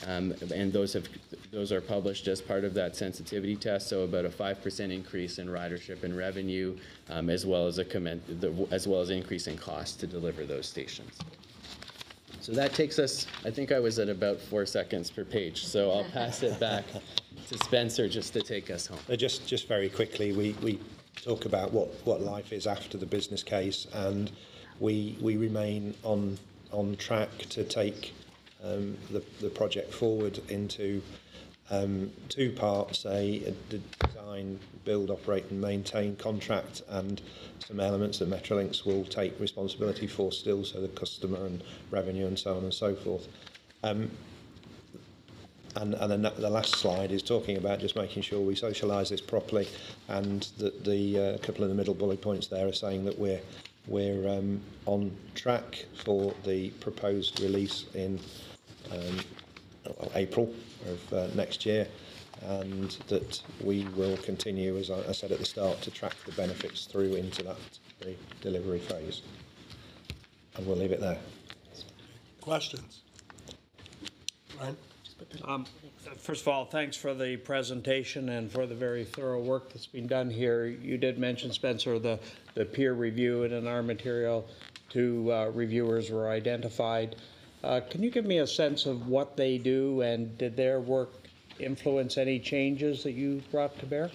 and those are published as part of that sensitivity test. So about a 5% increase in ridership and revenue, as well as an increase in cost to deliver those stations. So that takes us, I think I was at about 4 seconds per page, so I'll pass it back to Spencer just to take us home. Just very quickly, we talk about what life is after the business case, and we remain on track to take the project forward into two parts, a design, build, operate and maintain contract, and some elements that Metrolinx will take responsibility for still, so the customer and revenue and so on and so forth. And then the last slide is talking about just making sure we socialise this properly, and that the couple of the middle bullet points there are saying that we're on track for the proposed release in April of next year, and that we will continue, as I said at the start, to track the benefits through into that delivery phase. And we'll leave it there. Questions? Ryan? First of all, thanks for the presentation and for the very thorough work that's been done here. You did mention, Spencer, the peer review, and in our material, 2 reviewers were identified. Can you give me a sense of what they do, and did their work influence any changes that you brought to bear?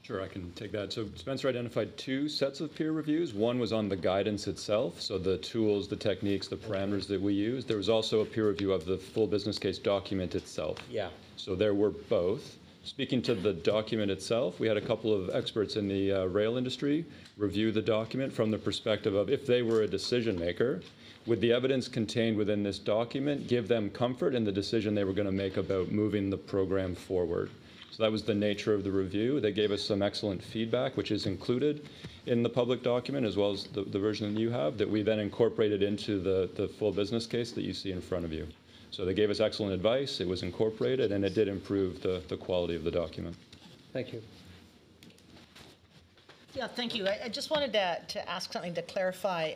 Sure, I can take that. So Spencer identified 2 sets of peer reviews. One was on the guidance itself, so the tools, the techniques, the parameters that we use. There was also a peer review of the full business case document itself. Yeah. So there were both. Speaking to the document itself, we had a couple of experts in the rail industry review the document from the perspective of, if they were a decision maker, would the evidence contained within this document give them comfort in the decision they were going to make about moving the program forward? So that was the nature of the review. They gave us some excellent feedback, which is included in the public document, as well as the version that you have, that we then incorporated into the full business case that you see in front of you. So they gave us excellent advice, it was incorporated, and it did improve the quality of the document. Thank you. Yeah, thank you. I just wanted to ask something to clarify.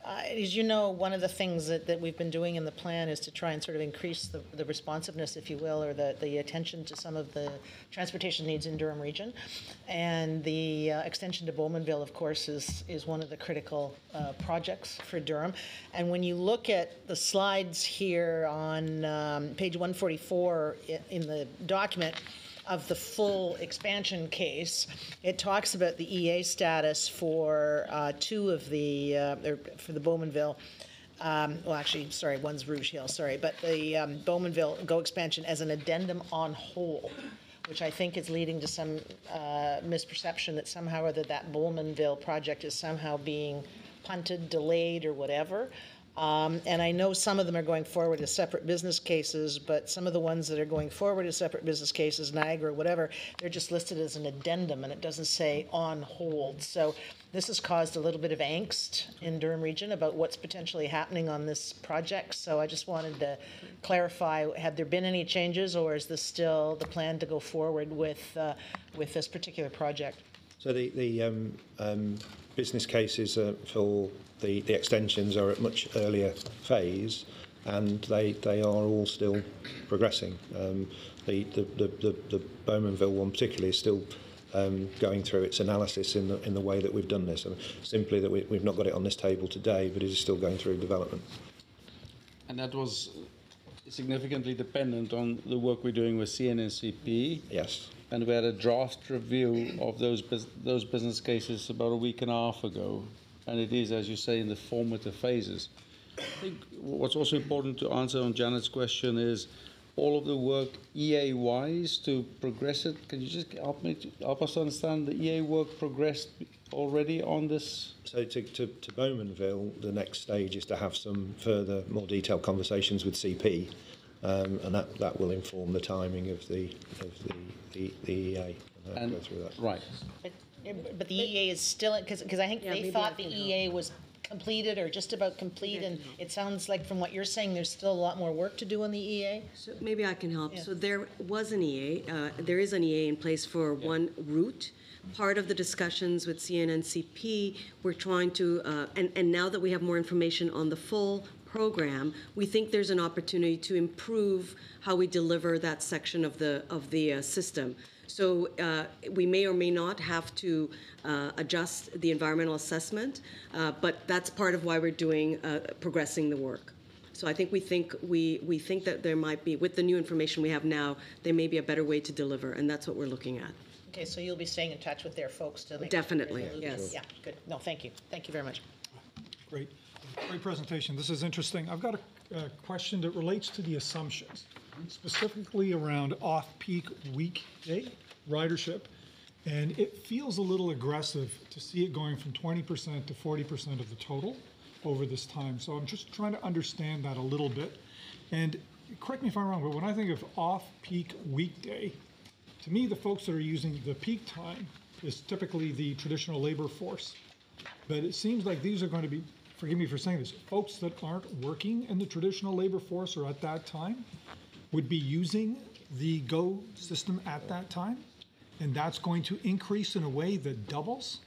As you know, one of the things that we've been doing in the plan is to try and sort of increase the responsiveness, if you will, or the attention to some of the transportation needs in Durham Region. And the extension to Bowmanville, of course, is one of the critical projects for Durham. And when you look at the slides here on page 144 in the document, of the full expansion case, it talks about the EA status for 2 of the, for the Bowmanville, well, actually, sorry, one's Rouge Hill, sorry, but the Bowmanville GO expansion as an addendum on hold, which I think is leading to some misperception that somehow or other that Bowmanville project is somehow being punted, delayed, or whatever. And I know some of them are going forward as separate business cases, but some of the ones that are going forward as separate business cases, Niagara, whatever, they're just listed as an addendum, and it doesn't say on hold. So this has caused a little bit of angst in Durham Region about what's potentially happening on this project. So I just wanted to clarify, have there been any changes, or is this still the plan to go forward with this particular project? So the business cases for the extensions are at much earlier phase, and they are all still progressing. The Bowmanville one particularly is still going through its analysis in the way that we've done this. Simply that we've not got it on this table today, but it is still going through development. And that was significantly dependent on the work we're doing with CNNCP. Yes. And we had a draft review of those business cases about a week and a half ago. And it is, as you say, in the formative phases. I think what's also important to answer on Janet's question is all of the work EA-wise to progress it. Can you just help us understand the EA work progressed already on this? So to Bowmanville, the next stage is to have some further, more detailed conversations with CP, and that will inform the timing of the EA. And go through that. Right. But the EA is still, because I think they thought the EA was completed or just about complete, and it sounds like from what you're saying, there's still a lot more work to do on the EA. So maybe I can help. Yeah. So there was an EA, there is an EA in place for one route, part of the discussions with CNNCP, we're trying to, and now that we have more information on the full program, we think there's an opportunity to improve how we deliver that section of the system. So we may or may not have to adjust the environmental assessment, but that's part of why we're doing progressing the work. So I think we think that there might be, with the new information we have now, there may be a better way to deliver, and that's what we're looking at. Okay, so you'll be staying in touch with their folks to make. Definitely, yes. Yeah, good. No, thank you. Thank you very much. Great. Great presentation. This is interesting. I've got a question that relates to the assumptions, specifically around off-peak weekday ridership. And it feels a little aggressive to see it going from 20% to 40% of the total over this time. So I'm just trying to understand that a little bit. And correct me if I'm wrong, but when I think of off-peak weekday, to me, the folks that are using the peak time is typically the traditional labor force. But it seems like these are going to be, forgive me for saying this, folks that aren't working in the traditional labor force or at that time would be using the GO system at that time. And that's going to increase in a way that doubles.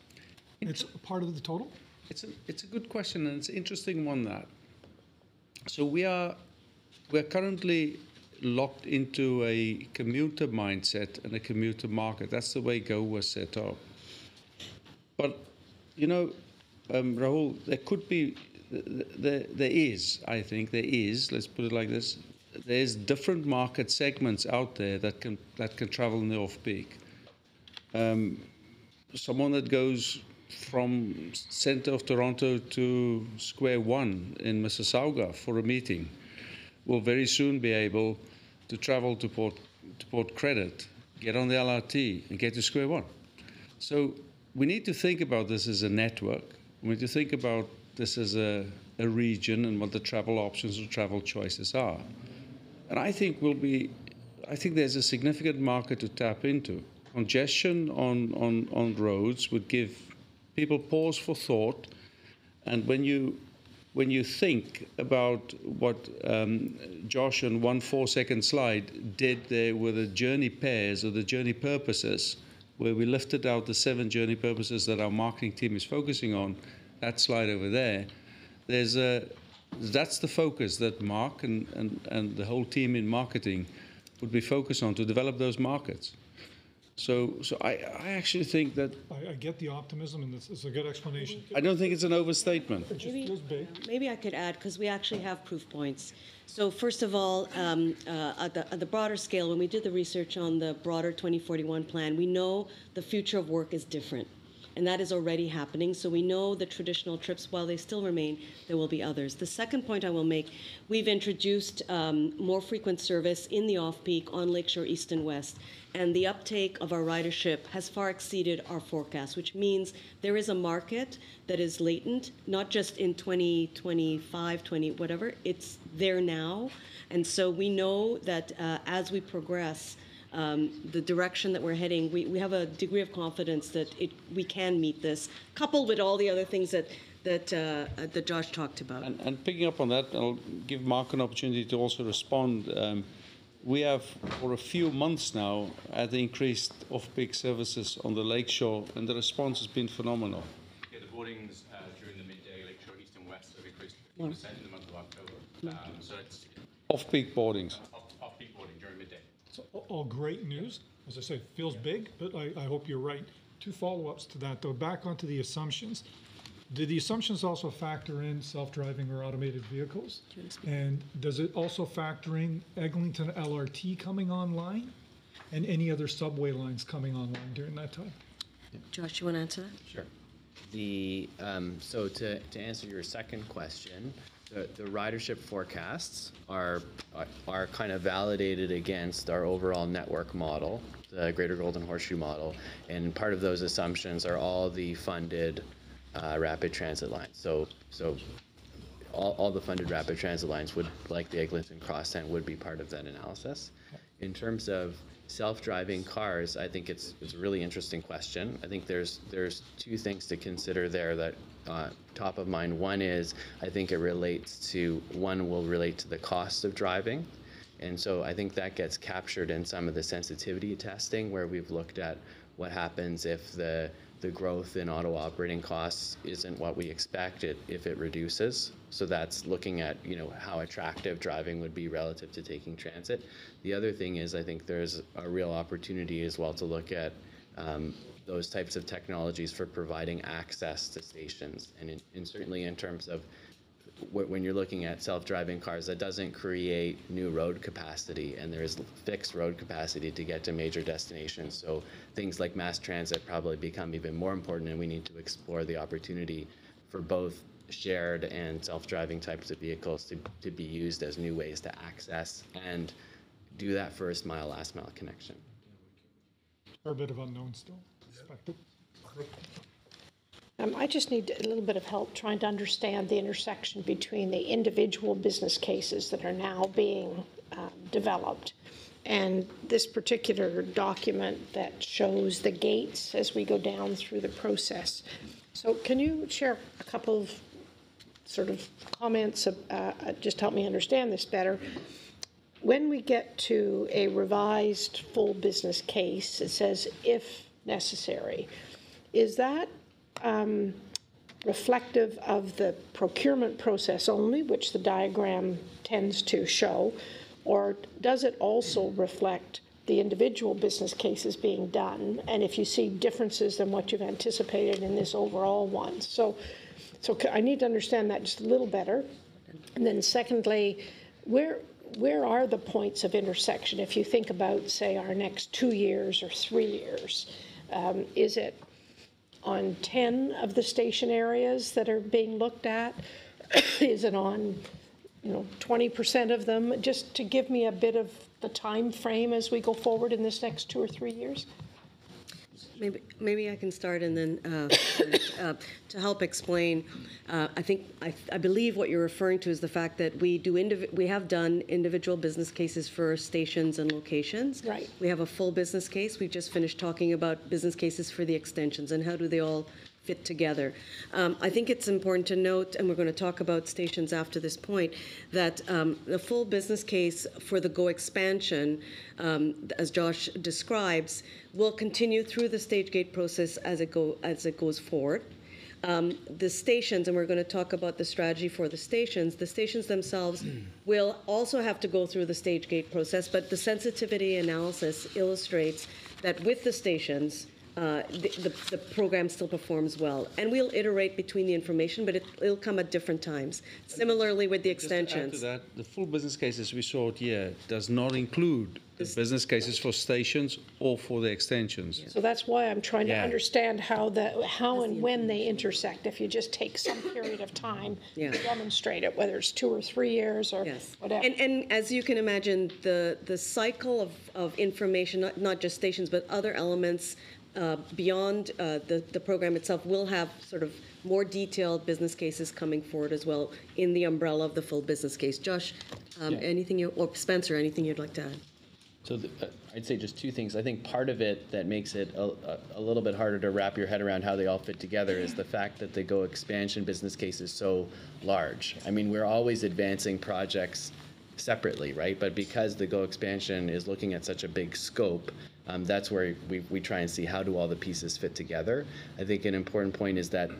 It's part of the total. It's a good question, and it's an interesting one, that. So we're currently locked into a commuter mindset and a commuter market. That's the way GO was set up. But, you know, Rahul, there could be, there is, I think there is, let's put it like this, there's different market segments out there that can travel in the off-peak. Someone that goes from center of Toronto to Square One in Mississauga for a meeting will very soon be able to travel to Port Credit, get on the LRT, and get to Square One. So we need to think about this as a network. We need to think about this as a region and what the travel options or travel choices are. And I think there's a significant market to tap into. Congestion on roads would give people pause for thought, and when you think about what Josh on 1 4-second slide did there with the journey pairs or the journey purposes, where we lifted out the 7 journey purposes that our marketing team is focusing on, that slide over there, that's the focus that Mark and the whole team in marketing would be focused on to develop those markets. So I actually think that... I get the optimism, and this is a good explanation. I don't think it's an overstatement. It just feels big. Maybe I could add, because we actually have proof points. So first of all, at the broader scale, when we did the research on the broader 2041 plan, we know the future of work is different. And that is already happening. So we know the traditional trips, while they still remain, there will be others. The second point I will make, we've introduced more frequent service in the off-peak on Lakeshore East and West. And the uptake of our ridership has far exceeded our forecast, which means there is a market that is latent, not just in 2025, 20, whatever, it's there now. And so we know that as we progress, the direction that we're heading, we have a degree of confidence that we can meet this, coupled with all the other things that Josh talked about. And picking up on that, I'll give Mark an opportunity to also respond. We have, for a few months now, had increased off-peak services on the Lakeshore, and the response has been phenomenal. Yeah, the boardings during the midday, Lakeshore East and West, have increased 50% in the month of October. So it's off-peak boardings. Off-peak boarding during midday. So all great news. As I say, it feels big, but I hope you're right. 2 follow-ups to that, though. Back onto the assumptions. Did the assumptions also factor in self-driving or automated vehicles? And does it also factor in Eglinton LRT coming online and any other subway lines coming online during that time? Josh, you want to answer that? Sure. So to answer your second question, the ridership forecasts are kind of validated against our overall network model, the Greater Golden Horseshoe model, and part of those assumptions are all the funded rapid transit lines. So all the funded rapid transit lines would, like the Eglinton Crosstown, would be part of that analysis. In terms of self-driving cars, I think it's a really interesting question. I think there's 2 things to consider there that top of mind. One is, I think it will relate to the cost of driving. And so I think that gets captured in some of the sensitivity testing, where we've looked at what happens if the growth in auto operating costs isn't what we expect, if it reduces. So that's looking at, how attractive driving would be relative to taking transit. The other thing is, I think there's a real opportunity as well to look at those types of technologies for providing access to stations. And certainly in terms of when you're looking at self-driving cars, that doesn't create new road capacity, and there's fixed road capacity to get to major destinations. So things like mass transit probably become even more important, and we need to explore the opportunity for both shared and self-driving types of vehicles to be used as new ways to access and do that first mile, last mile connection. A bit of unknown still. Expected. I just need a little bit of help trying to understand the intersection between the individual business cases that are now being developed and this particular document that shows the gates as we go down through the process. So can you share a couple of sort of comments, just help me understand this better? When we get to a revised full business case, it says if necessary. Is that reflective of the procurement process only, which the diagram tends to show, or does it also reflect the individual business cases being done, and if you see differences than what you've anticipated in this overall one? So I need to understand that just a little better. And then secondly, where are the points of intersection if you think about, say, our next 2 years or 3 years? Is it on 10 of the station areas that are being looked at? Is it on 20% of them? Just to give me a bit of the time frame as we go forward in this next 2 or 3 years. Maybe I can start and then to help explain. I believe what you're referring to is the fact that we have done individual business cases for stations and locations. Right. We have a full business case. We just finished talking about business cases for the extensions and how do they all fit together. I think it's important to note, and we're going to talk about stations after this point, that the full business case for the GO expansion, as Josh describes, will continue through the stage gate process as it goes forward. The stations, and we're going to talk about the strategy for the stations themselves will also have to go through the stage gate process, but the sensitivity analysis illustrates that with the stations, the program still performs well. And we'll iterate between the information, but it'll come at different times. Similarly with the extensions. Just to add to that, the full business cases we saw here does not include the business cases for stations or for the extensions. So that's why I'm trying to understand how and when they intersect. If you just take some period of time to demonstrate it, whether it's 2 or 3 years or whatever. And as you can imagine, the cycle of information, not just stations, but other elements beyond the program itself will have sort of more detailed business cases coming forward as well in the umbrella of the full business case. Josh, or Spencer, anything you'd like to add? So I'd say just 2 things. I think part of it that makes it a little bit harder to wrap your head around how they all fit together is the fact that the GO expansion business case is so large. I mean, we're always advancing projects separately, right? But because the GO expansion is looking at such a big scope, that's where we try and see how do all the pieces fit together. I think an important point is that,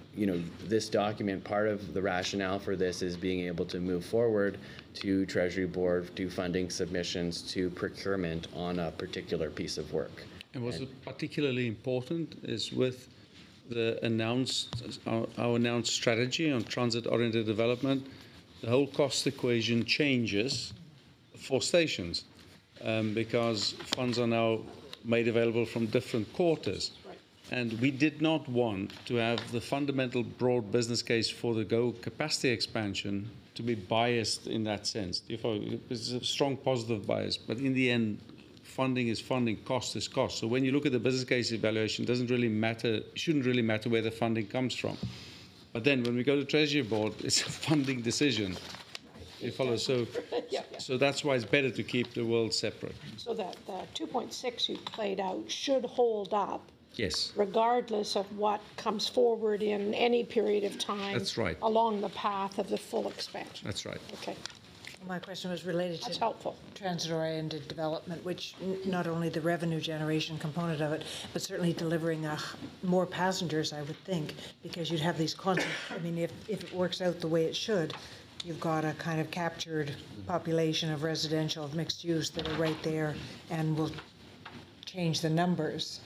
this document, part of the rationale for this is being able to move forward to Treasury Board, to funding submissions, to procurement on a particular piece of work. And what's particularly important is with the our announced strategy on transit-oriented development, the whole cost equation changes for stations because funds are now made available from different quarters. And we did not want to have the fundamental broad business case for the GO capacity expansion to be biased in that sense. There's a strong positive bias, but in the end, funding is funding, cost is cost. So when you look at the business case evaluation, it shouldn't really matter where the funding comes from. But then when we go to Treasury Board, it's a funding decision. You follow? So that's why it's better to keep the world separate. So that the 2.6 you played out should hold up. Yes. Regardless of what comes forward in any period of time. That's right. Along the path of the full expansion. That's right. Okay. My question was related That's to helpful. transit-oriented development, which not only the revenue generation component of it, but certainly delivering more passengers, I would think, because you'd have these constant, I mean, if it works out the way it should, you've got a kind of captured population of residential, of mixed use that are right there and will change the numbers.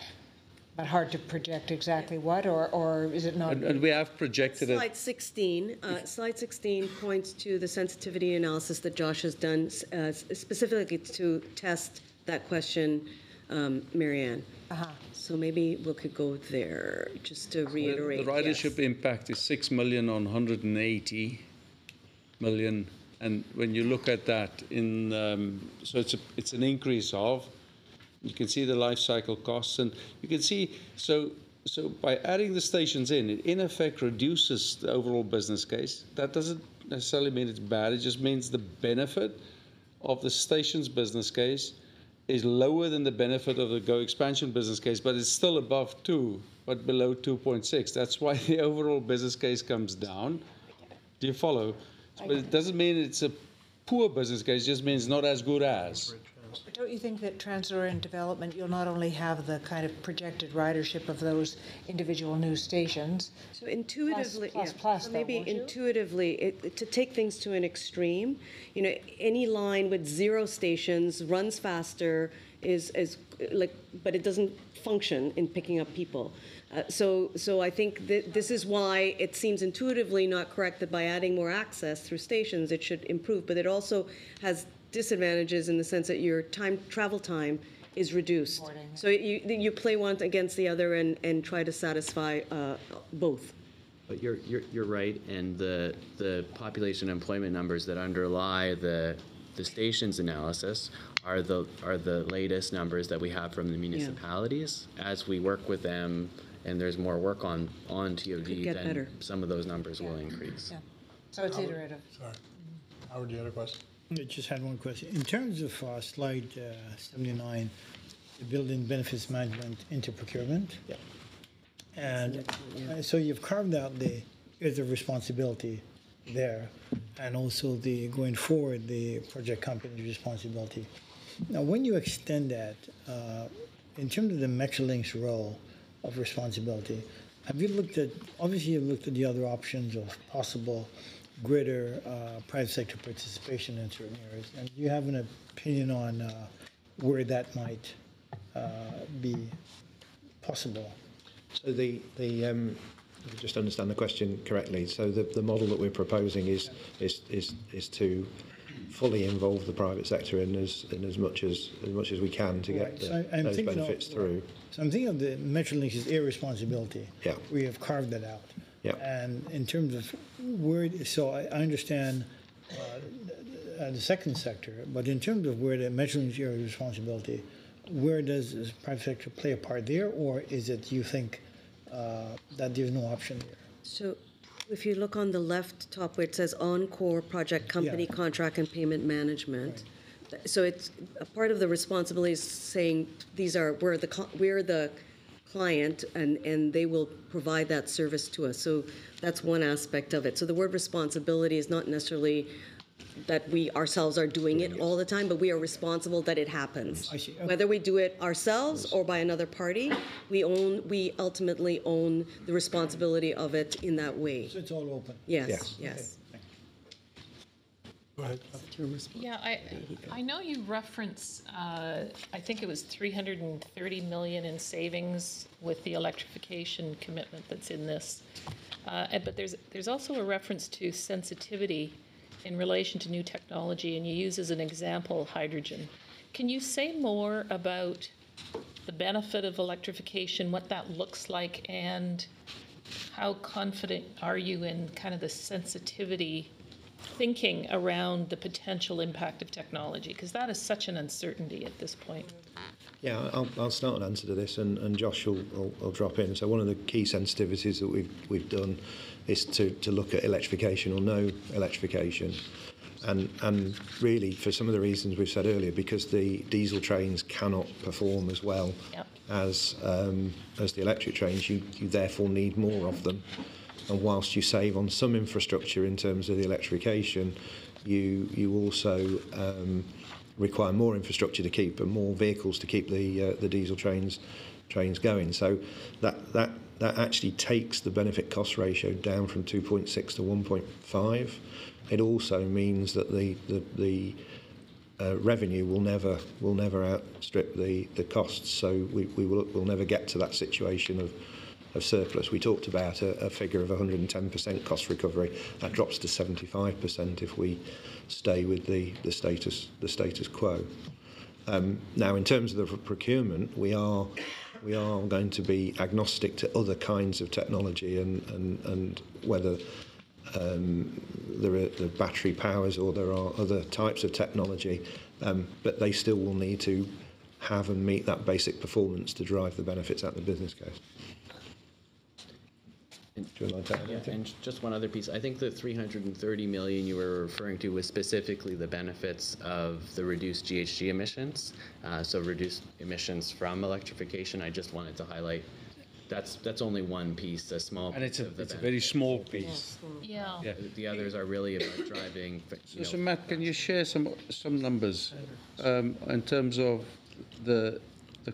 But hard to project exactly what, or is it not? And we have projected it. Slide 16 points to the sensitivity analysis that Josh has done specifically to test that question, Marianne. So maybe we could go there just to reiterate. The ridership impact is 6 million on 180 million, and when you look at that so it's an increase of. You can see the life cycle costs, and you can see, so by adding the stations in, it in effect reduces the overall business case. That doesn't necessarily mean it's bad, it just means the benefit of the stations business case is lower than the benefit of the Go expansion business case, but it's still above 2, but below 2.6. That's why the overall business case comes down. Do you follow? But it doesn't mean it's a poor business case, it just means not as good as. But don't you think that transit-oriented development, you'll not only have the kind of projected ridership of those individual new stations? So intuitively, plus maybe intuitively, to take things to an extreme, you know, any line with 0 stations runs faster, is like, but it doesn't function in picking up people. So I think that this is why it seems intuitively not correct that by adding more access through stations it should improve, but it also has disadvantages in the sense that your travel time is reduced. So you play one against the other and try to satisfy both. But you're right, and the population employment numbers that underlie the stations analysis are the latest numbers that we have from the municipalities. As we work with them and there's more work on TOD, then some of those numbers will increase. Yeah. So it's iterative. Sorry. Howard, do you have a question? I just had one question. In terms of slide 79, the building benefits management into procurement. Yeah. And so you've carved out the areas of responsibility there, and also the going forward the project company's responsibility. Now, when you extend that, in terms of the Metrolinx role of responsibility, have you looked at? Obviously, you've looked at the other options of possible greater private sector participation in certain areas. And do you have an opinion on where that might be possible? So if I just understand the question correctly, so the model that we're proposing is to fully involve the private sector in as much as we can to get those benefits through. So I'm thinking of the Metrolinx's air responsibility. Yeah. We have carved that out. Yeah. And in terms of where, so I understand the second sector, but in terms of where the Metrolinx area of responsibility, where does the private sector play a part there, or is it you think that there's no option there? So if you look on the left top where it says Encore Project Company Contract and Payment Management, so it's a part of the responsibilities saying we're the client and they will provide that service to us. So that's one aspect of it. So the word responsibility is not necessarily that we ourselves are doing it all the time, but we are responsible that it happens. I see. Okay. Whether we do it ourselves or by another party, we ultimately own the responsibility of it in that way. So it's all open? Yes. Okay. Go ahead. Yeah, I know you reference, I think it was 330 million in savings with the electrification commitment that's in this. But there's also a reference to sensitivity in relation to new technology, and you use as an example hydrogen. Can you say more about the benefit of electrification, what that looks like, and how confident are you in kind of the sensitivity thinking around the potential impact of technology? Because that is such an uncertainty at this point. Yeah, I'll start an answer to this, and Josh will drop in. So one of the key sensitivities that we've done is to look at electrification or no electrification, and really for some of the reasons we've said earlier, because the diesel trains cannot perform as well as the electric trains, you therefore need more of them. And whilst you save on some infrastructure in terms of the electrification, you also require more infrastructure to keep and more vehicles to keep the diesel trains going. So that actually takes the benefit cost ratio down from 2.6 to 1.5. It also means that the revenue will never outstrip the costs. So we'll never get to that situation of surplus. We talked about a figure of 110% cost recovery. That drops to 75% if we stay with the status quo. Now, in terms of the procurement, we are going to be agnostic to other kinds of technology and whether there are the battery powers or there are other types of technology, but they still will need to have and meet that basic performance to drive the benefits out of the business case. And just one other piece. I think the 330 million you were referring to was specifically the benefits of the reduced GHG emissions, so reduced emissions from electrification. I just wanted to highlight that's only one piece, a small piece. And it's a benefit. very small piece. Yeah. The others are really about driving. So Matt, can you share some numbers in terms of the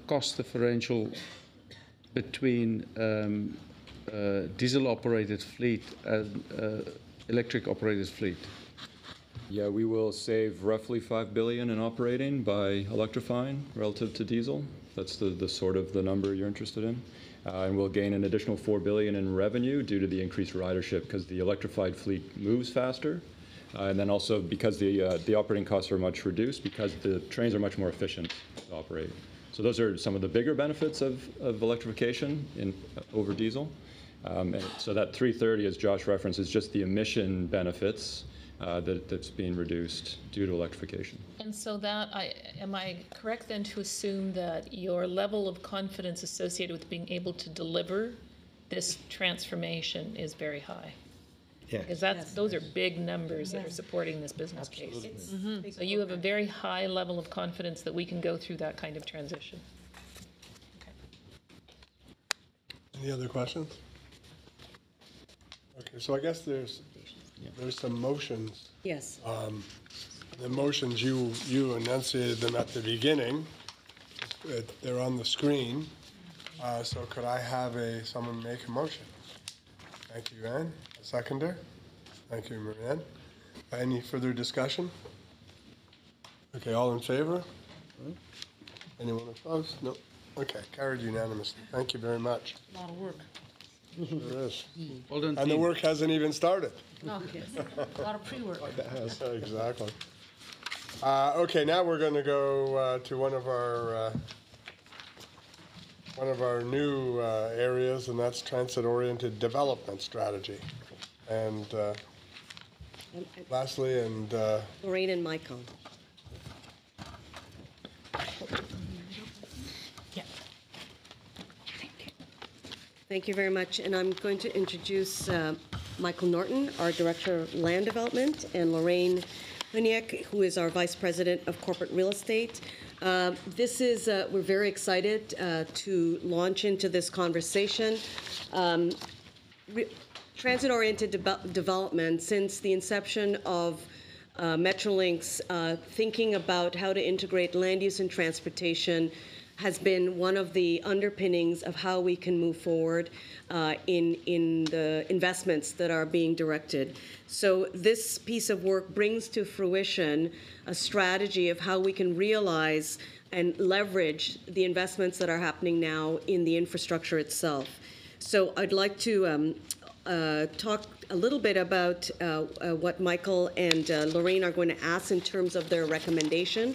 cost differential between diesel-operated fleet and electric-operated fleet? Yeah, we will save roughly $5 billion in operating by electrifying relative to diesel. That's the sort of the number you're interested in. And we'll gain an additional $4 billion in revenue due to the increased ridership because the electrified fleet moves faster. And then also because the operating costs are much reduced because the trains are much more efficient to operate. So those are some of the bigger benefits of electrification over diesel. And so that 330, as Josh referenced, is just the emission benefits that's being reduced due to electrification. And so am I correct then to assume that your level of confidence associated with being able to deliver this transformation is very high? Yeah. Because those are big numbers that are supporting this business case. So you have a very high level of confidence that we can go through that kind of transition. Any other questions? Okay, so I guess there's some motions. Yes. The motions, you enunciated them at the beginning. They're on the screen. So could I have someone make a motion? Thank you, Anne. A seconder? Thank you, Marianne. Any further discussion? Okay, all in favor? Anyone opposed? No. Okay, carried unanimously. Thank you very much. A lot of work. There is. Well done, And the team. work hasn't even started. Oh, yes. A lot of pre-work. It has, exactly. Okay, now we're going to go to one of our new areas, and that's transit-oriented development strategy. And Leslie and Lorraine and Michael. Thank you very much. And I'm going to introduce Michael Norton, our Director of Land Development, and Lorraine Huniak, who is our Vice President of Corporate Real Estate. We're very excited to launch into this conversation. Transit-oriented development, since the inception of Metrolinx, thinking about how to integrate land use and transportation has been one of the underpinnings of how we can move forward in the investments that are being directed. So this piece of work brings to fruition a strategy of how we can realize and leverage the investments that are happening now in the infrastructure itself. So I'd like to talk a little bit about what Michael and Lorraine are going to ask in terms of their recommendation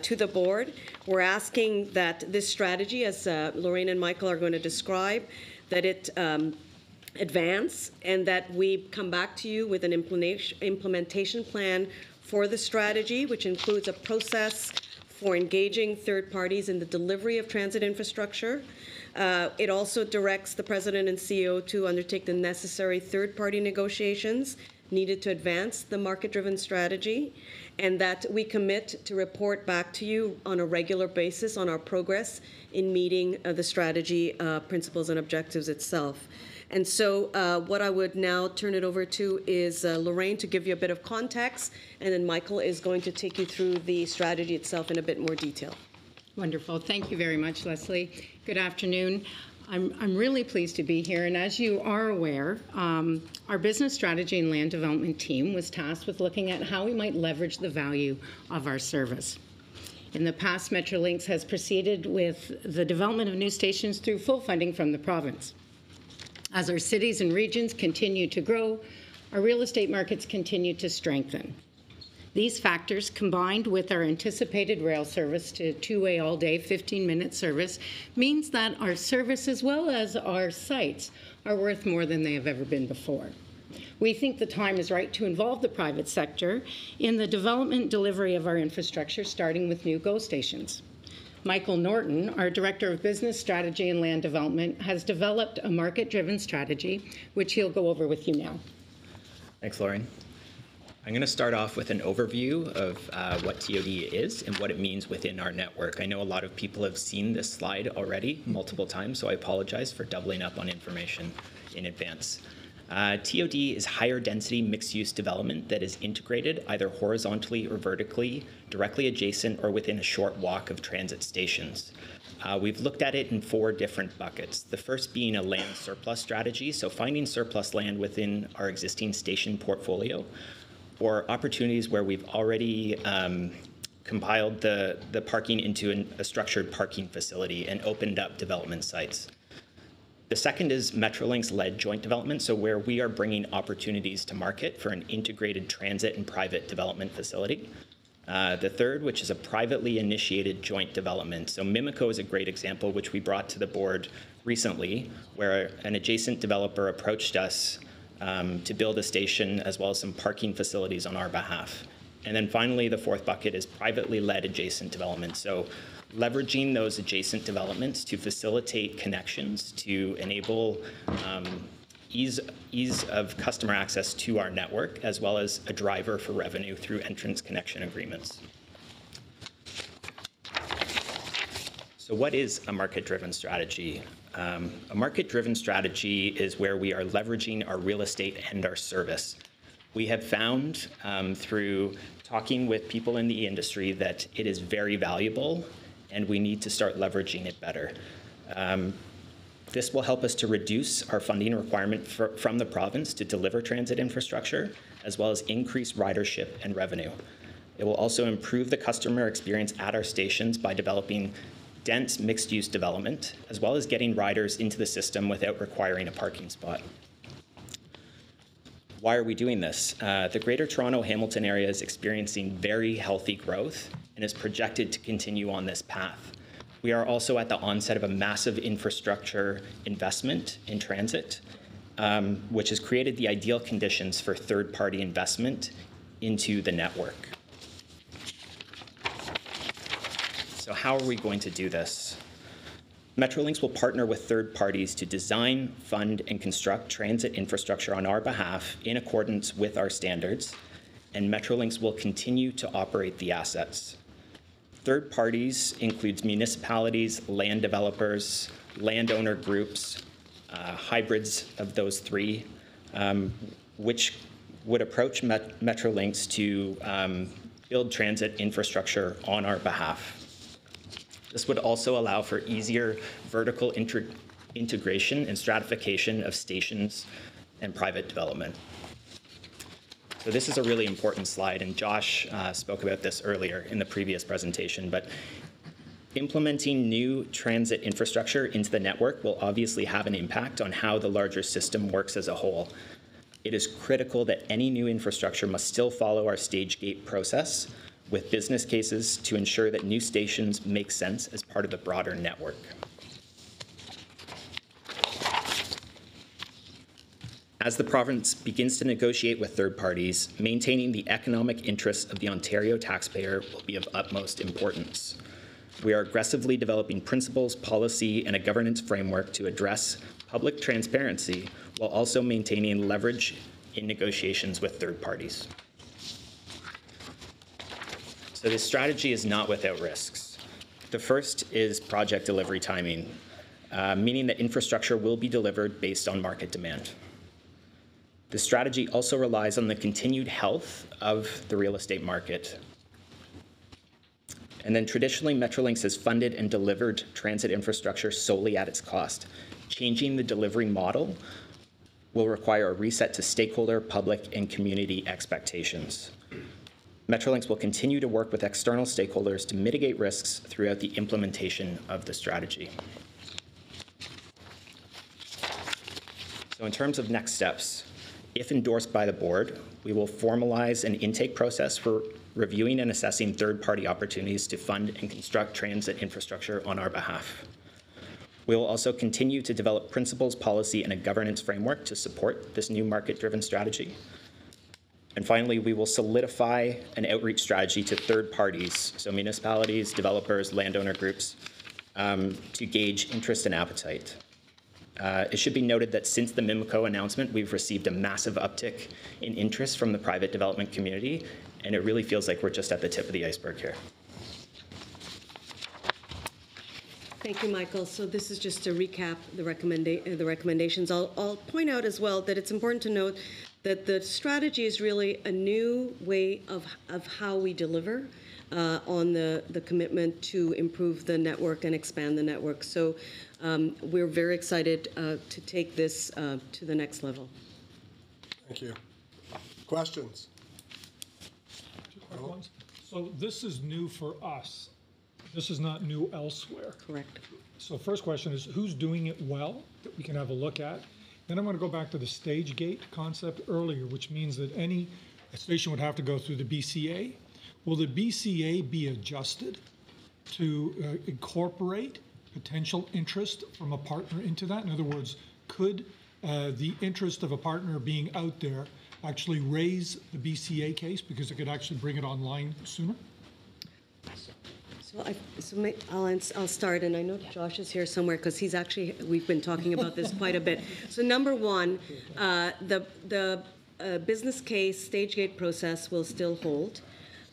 to the board. We're asking that this strategy, as Lorraine and Michael are going to describe, that it advance and that we come back to you with an implementation plan for the strategy, which includes a process for engaging third parties in the delivery of transit infrastructure. It also directs the President and CEO to undertake the necessary third-party negotiations needed to advance the market-driven strategy, and that we commit to report back to you on a regular basis on our progress in meeting the strategy principles and objectives itself. And so what I would now turn it over to is Lorraine to give you a bit of context, and then Michael is going to take you through the strategy itself in a bit more detail. Wonderful. Thank you very much, Leslie. Good afternoon. I'm really pleased to be here, and as you are aware, our business strategy and land development team was tasked with looking at how we might leverage the value of our service. In the past, Metrolinx has proceeded with the development of new stations through full funding from the province. As our cities and regions continue to grow, our real estate markets continue to strengthen. These factors, combined with our anticipated rail service to two-way all-day, 15-minute service, means that our service as well as our sites are worth more than they have ever been before. We think the time is right to involve the private sector in the development and delivery of our infrastructure, starting with new GO stations. Michael Norton, our Director of Business Strategy and Land Development, has developed a market-driven strategy, which he'll go over with you now. Thanks, Lauren. I'm going to start off with an overview of what TOD is and what it means within our network. I know a lot of people have seen this slide already multiple times, so I apologize for doubling up on information in advance. TOD is higher density mixed-use development that is integrated either horizontally or vertically, directly adjacent or within a short walk of transit stations. We've looked at it in 4 different buckets. The first being a land surplus strategy, so finding surplus land within our existing station portfolio, or opportunities where we've already compiled the parking into a structured parking facility and opened up development sites. The second is Metrolinx-led joint development, so where we are bringing opportunities to market for an integrated transit and private development facility. The third, which is a privately initiated joint development. So Mimico is a great example, which we brought to the board recently, where an adjacent developer approached us to build a station as well as some parking facilities on our behalf. And then finally, the fourth bucket is privately led adjacent development. So leveraging those adjacent developments to facilitate connections to enable ease of customer access to our network, as well as a driver for revenue through entrance connection agreements. So what is a market-driven strategy? A market-driven strategy is where we are leveraging our real estate and our service. We have found through talking with people in the industry that it is very valuable and we need to start leveraging it better. This will help us to reduce our funding requirement from the province to deliver transit infrastructure, as well as increase ridership and revenue. It will also improve the customer experience at our stations by developing dense mixed-use development, as well as getting riders into the system without requiring a parking spot. Why are we doing this? The Greater Toronto-Hamilton area is experiencing very healthy growth and is projected to continue on this path. We are also at the onset of a massive infrastructure investment in transit, which has created the ideal conditions for third-party investment into the network. So how are we going to do this? Metrolinx will partner with third parties to design, fund, and construct transit infrastructure on our behalf in accordance with our standards, and Metrolinx will continue to operate the assets. Third parties includes municipalities, land developers, landowner groups, hybrids of those three, which would approach Metrolinx to build transit infrastructure on our behalf. This would also allow for easier vertical integration and stratification of stations and private development. So this is a really important slide, and Josh spoke about this earlier in the previous presentation, but implementing new transit infrastructure into the network will obviously have an impact on how the larger system works as a whole. It is critical that any new infrastructure must still follow our stage gate process with business cases to ensure that new stations make sense as part of the broader network. As the province begins to negotiate with third parties, maintaining the economic interests of the Ontario taxpayer will be of utmost importance. We are aggressively developing principles, policy, and a governance framework to address public transparency while also maintaining leverage in negotiations with third parties. So this strategy is not without risks. The first is project delivery timing. meaning that infrastructure will be delivered based on market demand. The strategy also relies on the continued health of the real estate market. And then traditionally, Metrolinx has funded and delivered transit infrastructure solely at its cost. Changing the delivery model will require a reset to stakeholder, public, and community expectations. Metrolinx will continue to work with external stakeholders to mitigate risks throughout the implementation of the strategy. So in terms of next steps, if endorsed by the board, we will formalize an intake process for reviewing and assessing third-party opportunities to fund and construct transit infrastructure on our behalf. We will also continue to develop principles, policy, and a governance framework to support this new market-driven strategy. And finally, we will solidify an outreach strategy to third parties, so municipalities, developers, landowner groups, to gauge interest and appetite. It should be noted that since the MIMCO announcement, we've received a massive uptick in interest from the private development community, and it really feels like we're just at the tip of the iceberg here. Thank you, Michael. So this is just to recap the recommendations. I'll point out as well that it's important to note that the strategy is really a new way of how we deliver on the commitment to improve the network and expand the network. So we're very excited to take this to the next level. Thank you. Questions? Two quick ones. So this is new for us. This is not new elsewhere. Correct. So first question is, who's doing it well that we can have a look at? Then I'm going to go back to the stage gate concept earlier, which means that any station would have to go through the BCA. Will the BCA be adjusted to incorporate potential interest from a partner into that? In other words, could the interest of a partner being out there actually raise the BCA case because it could actually bring it online sooner? I'll start, and I know Josh is here somewhere because we've been talking about this quite a bit. So number one, the business case stage gate process will still hold.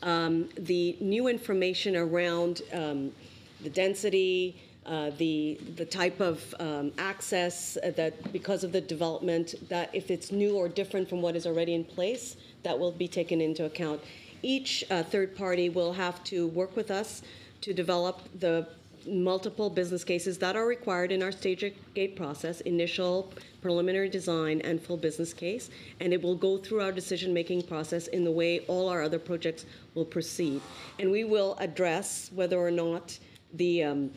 The new information around the density, the type of access that because of the development, that if it's new or different from what is already in place, that will be taken into account. Each third party will have to work with us to develop the multiple business cases that are required in our stage gate process, initial, preliminary design, and full business case. And it will go through our decision-making process in the way all our other projects will proceed. And we will address whether or not the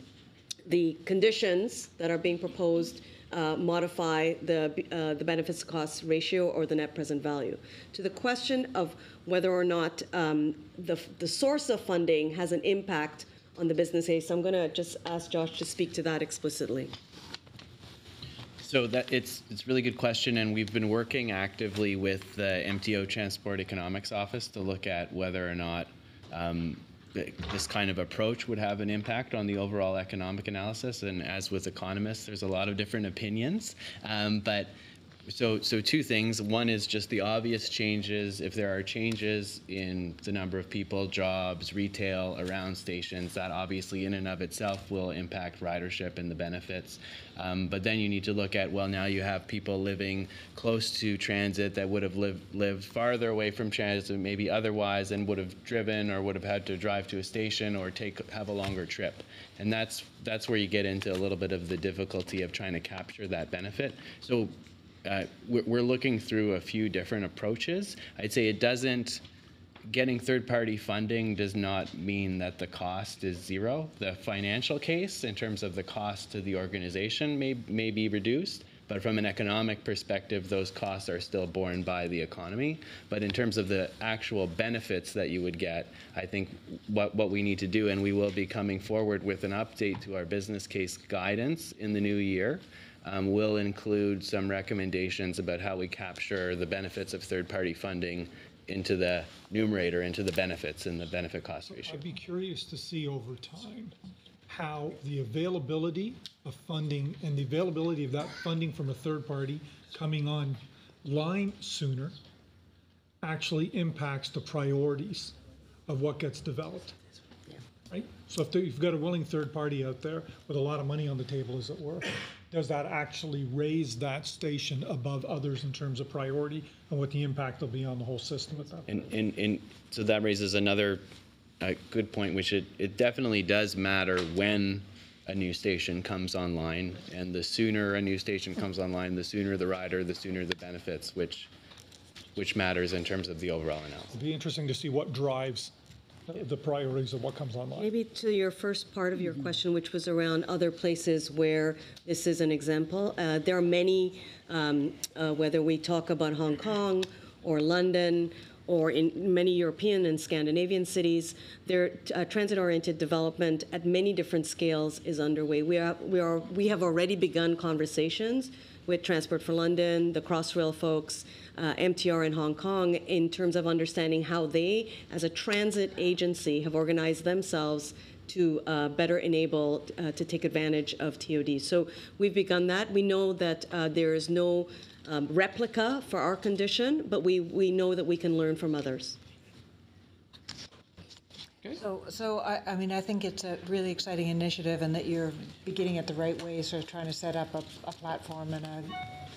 conditions that are being proposed modify the benefits cost ratio or the net present value. To the question of whether or not the source of funding has an impact on the business case, I'm going to just ask Josh to speak to that explicitly. So it's a really good question, and we've been working actively with the MTO Transport Economics Office to look at whether or not this kind of approach would have an impact on the overall economic analysis. And as with economists, there's a lot of different opinions. So two things. One is just the obvious changes. If there are changes in the number of people, jobs, retail around stations, that obviously in and of itself will impact ridership and the benefits. But then you need to look at, well, now you have people living close to transit that would have lived farther away from transit maybe otherwise and would have driven or would have had to drive to a station or have a longer trip. And that's where you get into a little bit of the difficulty of trying to capture that benefit. So we're looking through a few different approaches. I'd say getting third-party funding does not mean that the cost is zero. The financial case, in terms of the cost to the organization, may be reduced, but from an economic perspective, those costs are still borne by the economy. But in terms of the actual benefits that you would get, I think what we need to do, and we will be coming forward with an update to our business case guidance in the new year, will include some recommendations about how we capture the benefits of third-party funding into the numerator, into the benefits and the benefit cost ratio. I'd be curious to see over time how the availability of funding and the availability of that funding from a third party coming online sooner actually impacts the priorities of what gets developed. right? So if you've got a willing third party out there with a lot of money on the table, as it were, does that actually raise that station above others in terms of priority and what the impact will be on the whole system at that point? And so that raises another good point, which it definitely does matter when a new station comes online, and the sooner a new station comes online, the sooner the rider, the sooner the benefits, which matters in terms of the overall analysis. It'd be interesting to see what drives the priorities of what comes online. Maybe to your first part of your question, which was around other places where this is an example. There are many, whether we talk about Hong Kong or London or in many European and Scandinavian cities, their transit-oriented development at many different scales is underway. We have already begun conversations with Transport for London, the Crossrail folks, MTR in Hong Kong, in terms of understanding how they, as a transit agency, have organized themselves to better enable to take advantage of TOD. So we've begun that. We know that there is no replica for our condition, but we know that we can learn from others. So I mean, I think it's a really exciting initiative, and that you're beginning it the right way, sort of trying to set up a platform and a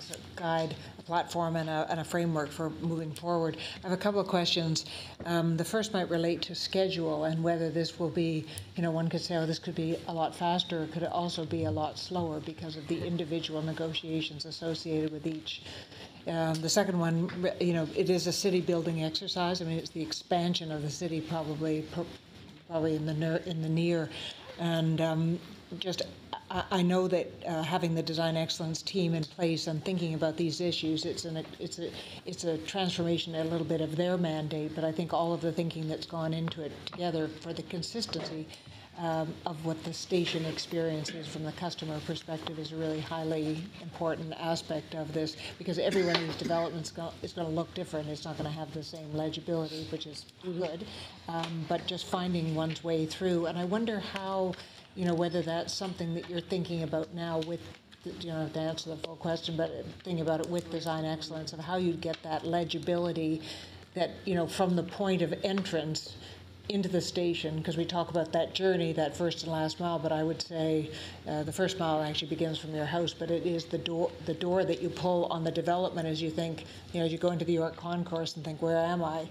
sort of guide, a platform and a framework for moving forward. I have a couple of questions. The first might relate to schedule and whether this will be, one could say, oh, this could be a lot faster, could it also be a lot slower because of the individual negotiations associated with each. The second one, it is a city building exercise. I mean, it's the expansion of the city probably in the near, and I know that having the design excellence team in place and thinking about these issues, it's a transformation, a little bit of their mandate. But I think all of the thinking that's gone into it together for the consistency of what the station experience is from the customer perspective is a really highly important aspect of this, because every one of these developments is going to look different. It's not going to have the same legibility, which is good, but just finding one's way through. And I wonder how, whether that's something that you're thinking about now with, you don't have to answer the full question, but thinking about it with design excellence, of how you'd get that legibility that, from the point of entrance into the station, because we talk about that journey, that first and last mile, but I would say the first mile actually begins from your house, but it is the door that you pull on the development as you think, as you go into the York Concourse and think, where am I?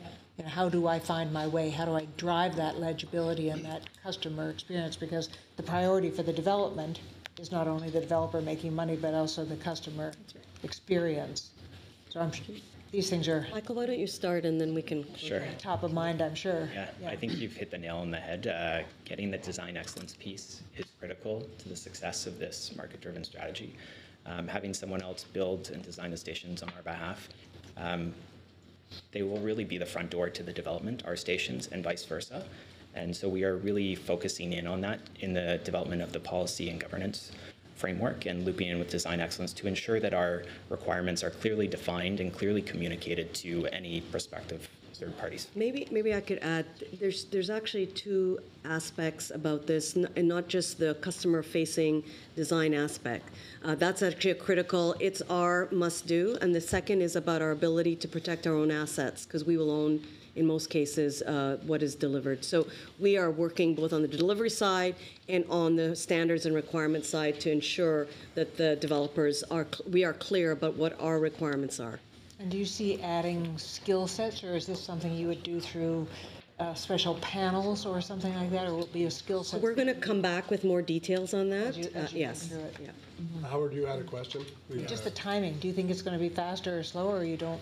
How do I find my way? How do I drive that legibility and that customer experience? Because the priority for the development is not only the developer making money, but also the customer experience. So these things are... Michael, why don't you start, and then we can... Sure. Top of mind, I'm sure. Yeah, I think you've hit the nail on the head. Getting the design excellence piece is critical to the success of this market-driven strategy. Having someone else build and design the stations on our behalf, they will really be the front door to the development, our stations, and vice versa. And so we are really focusing in on that in the development of the policy and governance framework, and looping in with design excellence to ensure that our requirements are clearly defined and clearly communicated to any prospective third parties. Maybe I could add, there's actually two aspects about this, and not just the customer-facing design aspect. That's actually critical. It's our must-do, and the second is about our ability to protect our own assets, because we will own, in most cases, what is delivered. So we are working both on the delivery side and on the standards and requirements side to ensure that the developers we are clear about what our requirements are. And do you see adding skill sets, or is this something you would do through special panels or something like that, or will it be a skill set? So we're going to come back with more details on that. Yes. Yeah. Howard, you had a question? Just the timing. Do you think it's going to be faster or slower, or you don't?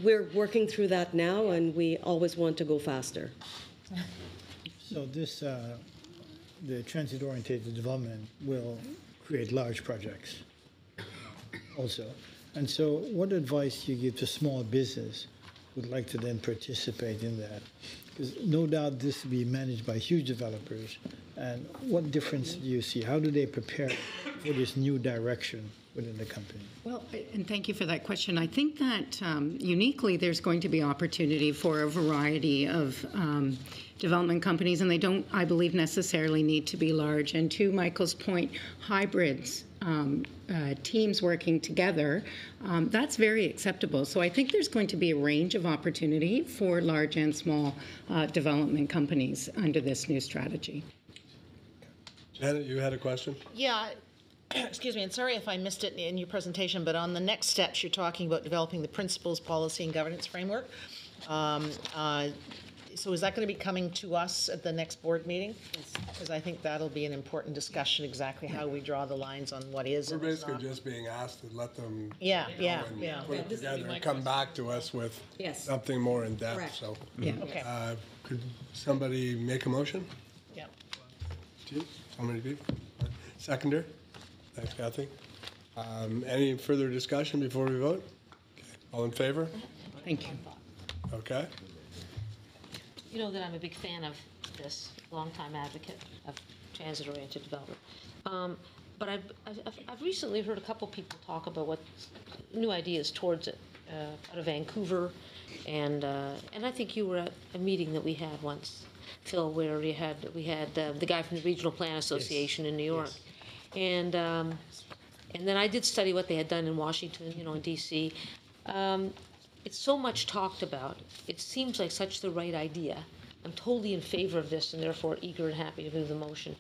We're working through that now, and we always want to go faster. So this, the transit-oriented development will create large projects also. And so what advice do you give to small business who would like to then participate in that? Because no doubt this will be managed by huge developers. And what difference do you see? How do they prepare for this new direction within the company? Well, and thank you for that question. I think that uniquely there's going to be opportunity for a variety of development companies, and they don't, I believe, necessarily need to be large. And to Michael's point, hybrids teams working together, that's very acceptable. So I think there's going to be a range of opportunity for large and small development companies under this new strategy. Janet, you had a question? Yeah, excuse me, and sorry if I missed it in your presentation, but on the next steps, you're talking about developing the principles, policy, and governance framework. So is that going to be coming to us at the next board meeting? Because I think that'll be an important discussion, exactly how we draw the lines on what is We're and is basically not. just being asked to let them Yeah, go yeah, and yeah. put it together and come back to us with Yes. something more in depth. Correct. So, Yeah. Okay. Could somebody make a motion? Yeah. Somebody do? Seconder? Thanks, Kathy. Any further discussion before we vote? Okay. All in favor? Thank you. Okay. You know that I'm a big fan of this, longtime advocate of transit-oriented development. But I've recently heard a couple people talk about what new ideas towards it out of Vancouver, and I think you were at a meeting that we had once, Phil, where we had the guy from the Regional Plan Association in New York, and then I did study what they had done in Washington, in D.C. It's so much talked about. It seems like such the right idea. I'm totally in favor of this and therefore eager and happy to move the motion.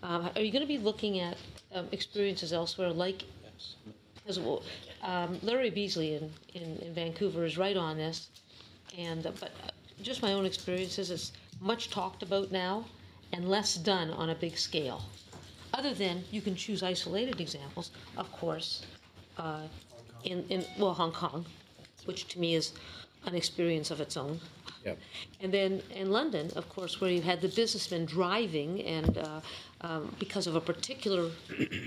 Are you going to be looking at experiences elsewhere like, as well, Larry Beasley in Vancouver is right on this, but just my own experiences, it's much talked about now and less done on a big scale. Other than you can choose isolated examples, of course, in Hong Kong, which to me is an experience of its own. Yep. And then in London, of course, where you had the businessmen driving and because of a particular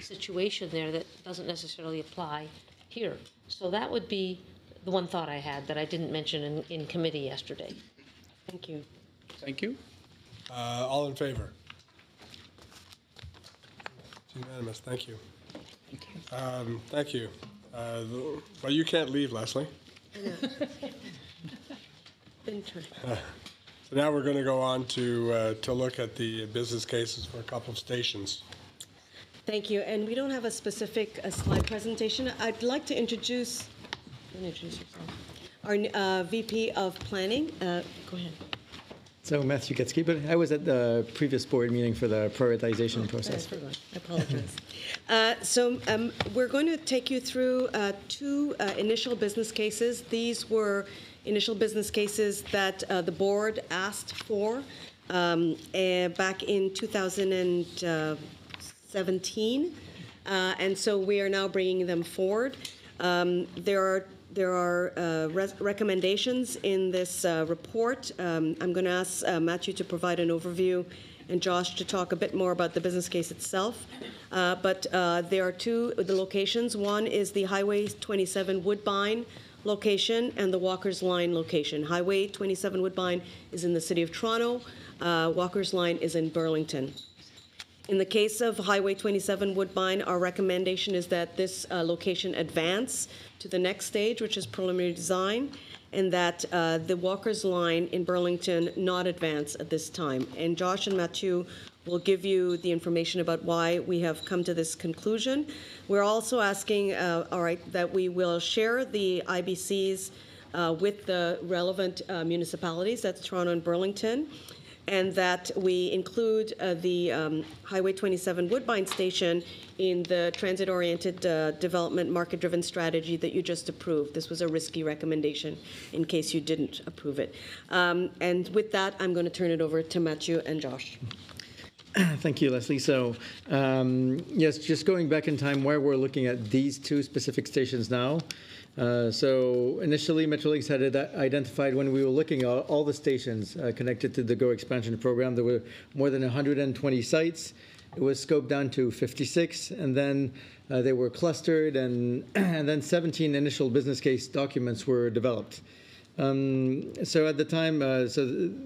situation there that doesn't necessarily apply here. So that would be the one thought I had that I didn't mention in committee yesterday. Thank you. Thank you. All in favor? It's unanimous. Thank you. Thank you. Well, you can't leave, Leslie. So now we're going to go on to look at the business cases for a couple of stations. Thank you. And we don't have a specific slide presentation. I'd like to introduce our VP of Planning. Go ahead. So Matthew Getsky, but I was at the previous board meeting for the prioritization process. I apologize. We're going to take you through two initial business cases. These were initial business cases that the board asked for back in 2017, and so we are now bringing them forward. There are recommendations in this report. I'm going to ask Matthew to provide an overview and Josh to talk a bit more about the business case itself. But there are two the locations. One is the Highway 27 Woodbine location and the Walker's Line location. Highway 27 Woodbine is in the City of Toronto. Walker's Line is in Burlington. In the case of Highway 27 Woodbine, our recommendation is that this location advance to the next stage, which is preliminary design, and that the Walker's Line in Burlington not advance at this time. And Josh and Mathieu will give you the information about why we have come to this conclusion. We're also asking, that we will share the IBCs with the relevant municipalities, that's Toronto and Burlington, and that we include the Highway 27 Woodbine station in the transit-oriented development market-driven strategy that you just approved. This was a risky recommendation in case you didn't approve it. And with that, I'm going to turn it over to Mathieu and Josh. Thank you, Leslie. So, yes, just going back in time where we're looking at these two specific stations now. So initially, Metrolinx had identified when we were looking at all the stations connected to the GO expansion program, there were more than 120 sites. It was scoped down to 56, and then they were clustered, and then 17 initial business case documents were developed. So at the time,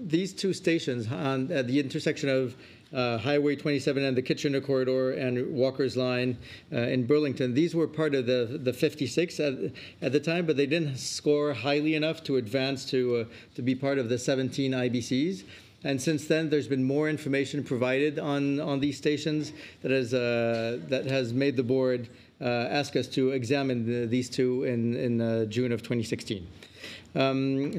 these two stations at the intersection of Highway 27 and the Kitchener Corridor and Walker's Line in Burlington, these were part of the 56 at the time, but they didn't score highly enough to advance to be part of the 17 IBCs. And since then, there's been more information provided on these stations that has made the board ask us to examine these two in June of 2016.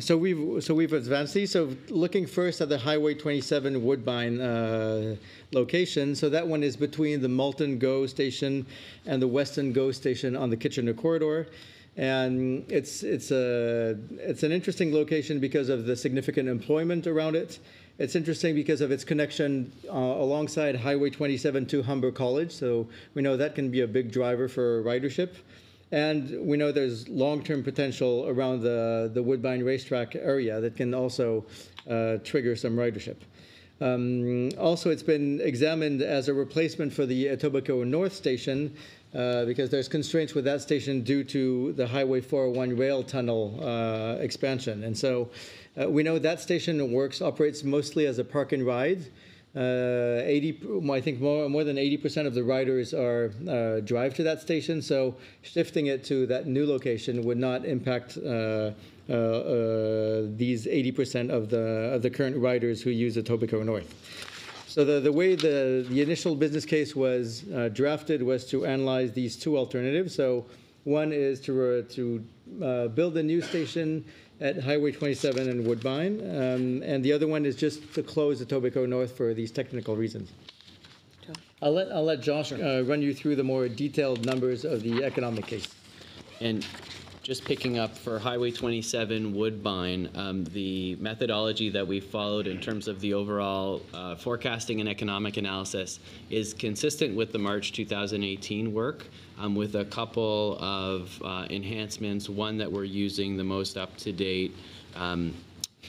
So we've advanced these. So looking first at the Highway 27 Woodbine location. So that one is between the Malton GO station and the Weston GO station on the Kitchener corridor. And it's an interesting location because of the significant employment around it. It's interesting because of its connection alongside Highway 27 to Humber College. So we know that can be a big driver for ridership. And we know there's long-term potential around the Woodbine racetrack area that can also trigger some ridership. Also, it's been examined as a replacement for the Etobicoke North station because there's constraints with that station due to the Highway 401 rail tunnel expansion. And so we know that station operates mostly as a park and ride. I think more than 80% of the riders drive to that station, so shifting it to that new location would not impact these 80% of the current riders who use Etobicoke North. So the way the initial business case was drafted was to analyze these two alternatives. So one is to build a new station at Highway 27 and Woodbine, and the other one is just to close Etobicoke North for these technical reasons. I'll let Josh run you through the more detailed numbers of the economic case. And just picking up for Highway 27 Woodbine, the methodology that we followed in terms of the overall forecasting and economic analysis is consistent with the March 2018 work, with a couple of enhancements. One, that we're using the most up-to-date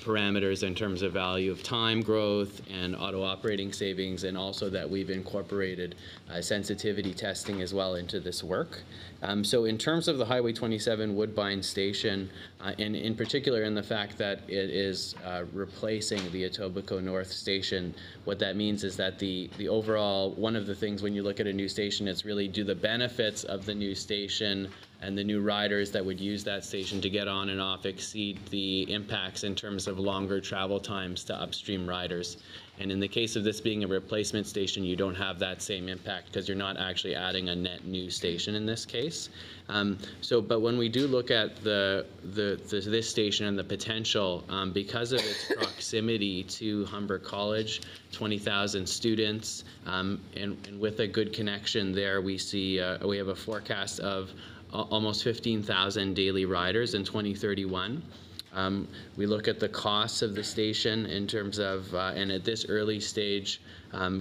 parameters in terms of value of time growth and auto operating savings, and also that we've incorporated sensitivity testing as well into this work. So in terms of the Highway 27 Woodbine station, and in particular in the fact that it is replacing the Etobicoke North station, what that means is that the overall, one of the things when you look at a new station, it's really, do the benefits of the new station and the new riders that would use that station to get on and off exceed the impacts in terms of longer travel times to upstream riders. And in the case of this being a replacement station, you don't have that same impact because you're not actually adding a net new station in this case. But when we do look at this station and the potential, because of its proximity to Humber College, 20,000 students, and with a good connection there, we see we have a forecast of almost 15,000 daily riders in 2031. We look at the costs of the station in terms of, and at this early stage,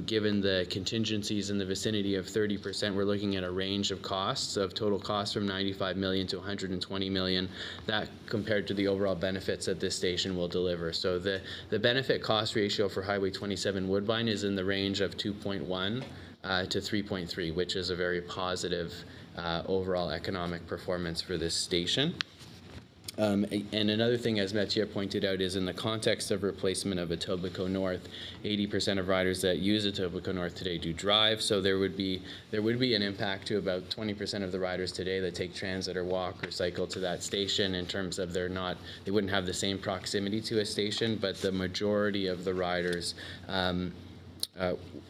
given the contingencies in the vicinity of 30%, we're looking at a range of costs, of total costs from 95 million to 120 million, that compared to the overall benefits that this station will deliver. So the benefit cost ratio for Highway 27 Woodbine is in the range of 2.1 to 3.3, which is a very positive overall economic performance for this station. And another thing, as Mathieu pointed out, is in the context of replacement of Etobicoke North, 80% of riders that use Etobicoke North today do drive, so there would be an impact to about 20% of the riders today that take transit or walk or cycle to that station, in terms of they wouldn't have the same proximity to a station, but the majority of the riders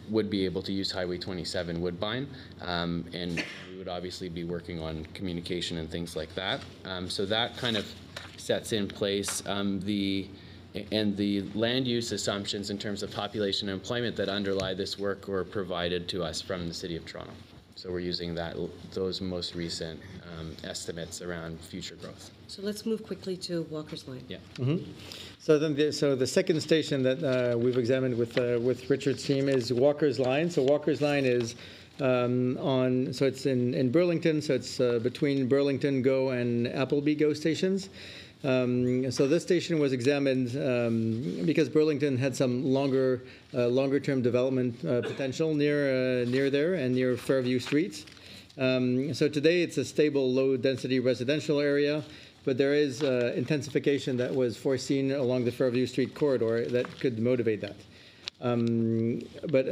would be able to use Highway 27 Woodbine, and we would obviously be working on communication and things like that. So that kind of sets in place the land use assumptions in terms of population and employment that underlie this work were provided to us from the City of Toronto. So we're using those most recent estimates around future growth. So let's move quickly to Walker's Line. Yeah. Mm-hmm. So the second station that we've examined with Richard's team is Walker's Line. So Walker's Line is it's in Burlington. So it's between Burlington GO and Appleby GO stations. So this station was examined because Burlington had some longer-term development potential near there and near Fairview Street. So today it's a stable, low-density residential area, but there is intensification that was foreseen along the Fairview Street corridor that could motivate that. But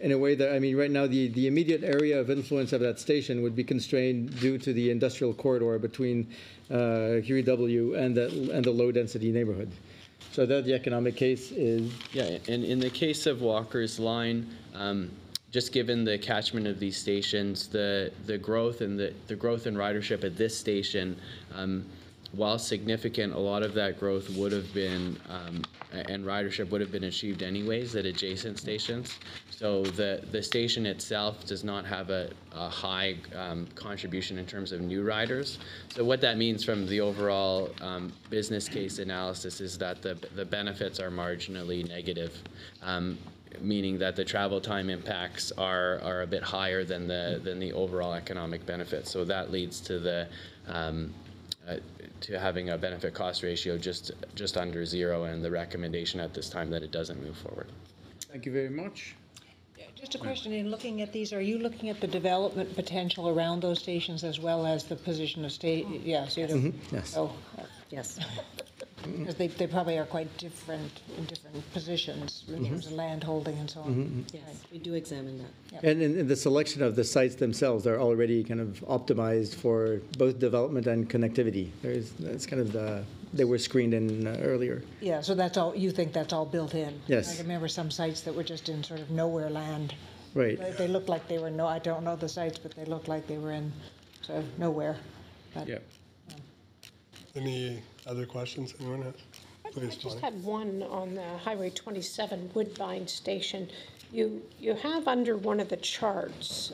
in a way that, I mean, right now the immediate area of influence of that station would be constrained due to the industrial corridor between Huey W. and the low-density neighborhood. So that the economic case is? Yeah, and in the case of Walker's Line, just given the catchment of these stations, the growth and the growth in ridership at this station, while significant, a lot of that growth would have been and ridership would have been achieved anyways at adjacent stations. So the station itself does not have a high contribution in terms of new riders. So what that means from the overall business case analysis is that the benefits are marginally negative, meaning that the travel time impacts are a bit higher than the overall economic benefits. So that leads to to having a benefit cost ratio just under 0, and the recommendation at this time that it doesn't move forward. Thank you very much. Just a question, in looking at these, are you looking at the development potential around those stations as well as the position of yes, you do? Yes. Oh, yes. Because they probably are quite different in different positions in terms of land holding and so on. Yes, we do examine that. And in the selection of the sites themselves are already kind of optimized for both development and connectivity. That's kind of they were screened in earlier. Yeah, so that's all, you think that's all built in? Yes. I can remember some sites that were just in sort of nowhere land. Right. They looked like they were, I don't know the sites, but they looked like they were in sort of nowhere. But, yeah. Any other questions anyone has? Please, I just Bonnie. had one on the Highway 27 Woodbine Station. You have under one of the charts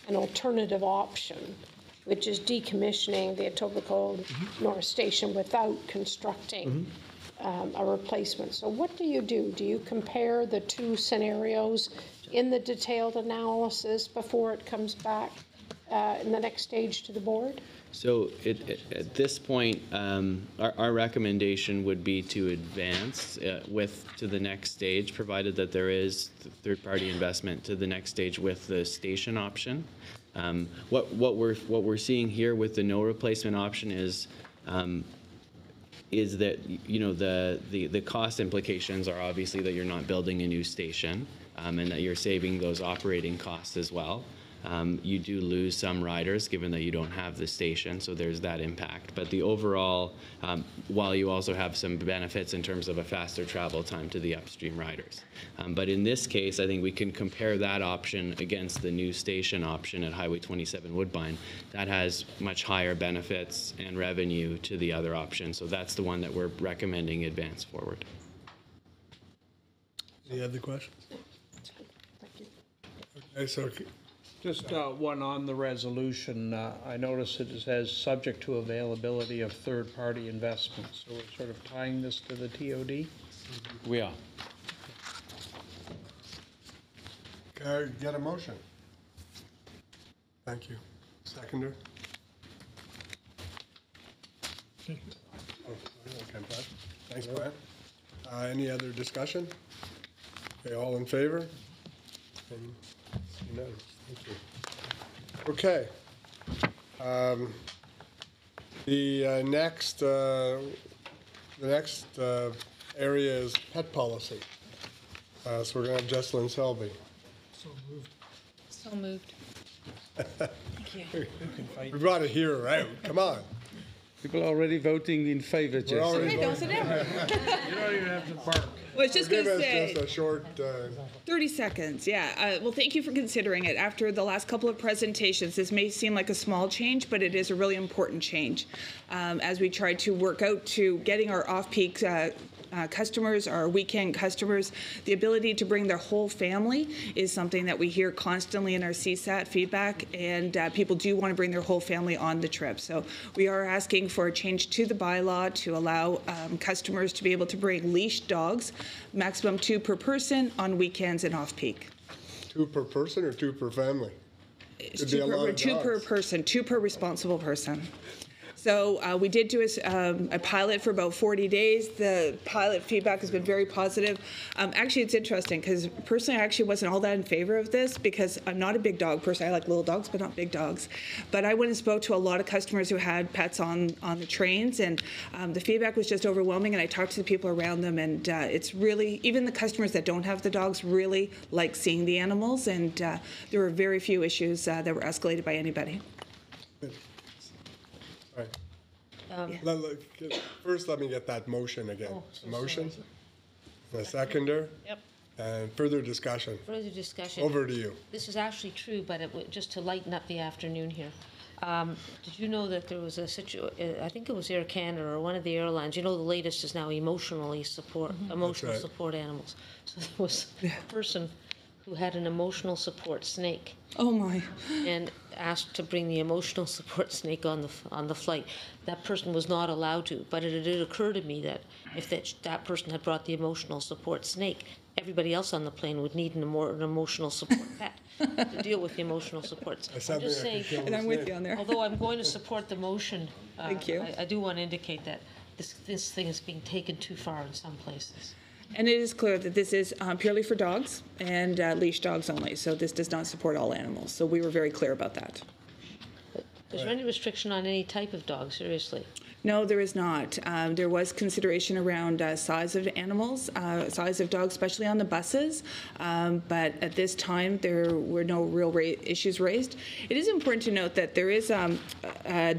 an alternative option, which is decommissioning the Etobicoke North Station without constructing a replacement. So what do? Do you compare the two scenarios in the detailed analysis before it comes back in the next stage to the board? So at this point, our recommendation would be to advance to the next stage, provided that there is third-party investment to the next stage with the station option. What we're seeing here with the no replacement option is that the cost implications are obviously that you're not building a new station, and that you're saving those operating costs as well. You do lose some riders given that you don't have the station, so there's that impact. But the overall, while you also have some benefits in terms of a faster travel time to the upstream riders. But in this case, I think we can compare that option against the new station option at Highway 27 Woodbine. That has much higher benefits and revenue to the other option, so that's the one that we're recommending advance forward. Any other questions? Thank you. Okay, so Just one on the resolution. I notice it says subject to availability of third-party investments. So we're sort of tying this to the TOD? We are. can I get a motion? Thank you. Seconder? Oh, okay, Brad. Thanks, Brad. Any other discussion? Okay, all in favor? And unanimous. Thank you. Okay. The next area is pet policy. So we're going to have Jessalyn Selby. So moved. So moved. We brought a hero out. Come on. People are already voting in favor, We're already Jesse. voting. You don't even have to bark. Well, I was just going Give to us say, just a short. 30 seconds, yeah. Well, thank you for considering it. After the last couple of presentations, this may seem like a small change, but it is a really important change. As we try to work out to getting our off-peak customers, our weekend customers, the ability to bring their whole family is something that we hear constantly in our CSAT feedback, and people do want to bring their whole family on the trip. So we are asking for a change to the bylaw to allow customers to be able to bring leashed dogs, maximum 2 per person on weekends and off-peak. 2 per person or 2 per family? Could be a lot of Two per dogs. person, 2 per responsible person. So we did do a pilot for about 40 days. The pilot feedback has been very positive. Actually, it's interesting because personally, I actually wasn't all that in favor of this because I'm not a big dog person. I like little dogs, but not big dogs. But I went and spoke to a lot of customers who had pets on the trains, and the feedback was just overwhelming. And I talked to the people around them, and it's really, even the customers that don't have the dogs really like seeing the animals. And there were very few issues that were escalated by anybody. First, let me get that motion again. Oh, so Motion, sorry. the seconder, Yep. and further discussion. Further discussion. Over to you. This is actually true, but just to lighten up the afternoon here. Did you know that there was a I think it was Air Canada or one of the airlines, you know, the latest is now emotional That's right. support animals. So there was a person who had an emotional support snake. Oh my. And asked to bring the emotional support snake on the flight. That person was not allowed to, but it did occur to me that if that person had brought the emotional support snake, everybody else on the plane would need an emotional support pet to deal with the emotional supports. I'm just saying, And I'm with you on there. although I'm going to support the motion, Thank you. I do want to indicate that this thing is being taken too far in some places. And it is clear that this is purely for dogs and leash dogs only. So this does not support all animals. So we were very clear about that. Is there any restriction on any type of dog, seriously? No, there is not. There was consideration around size of animals, size of dogs, especially on the buses. But at this time, there were no real issues raised. It is important to note that there is a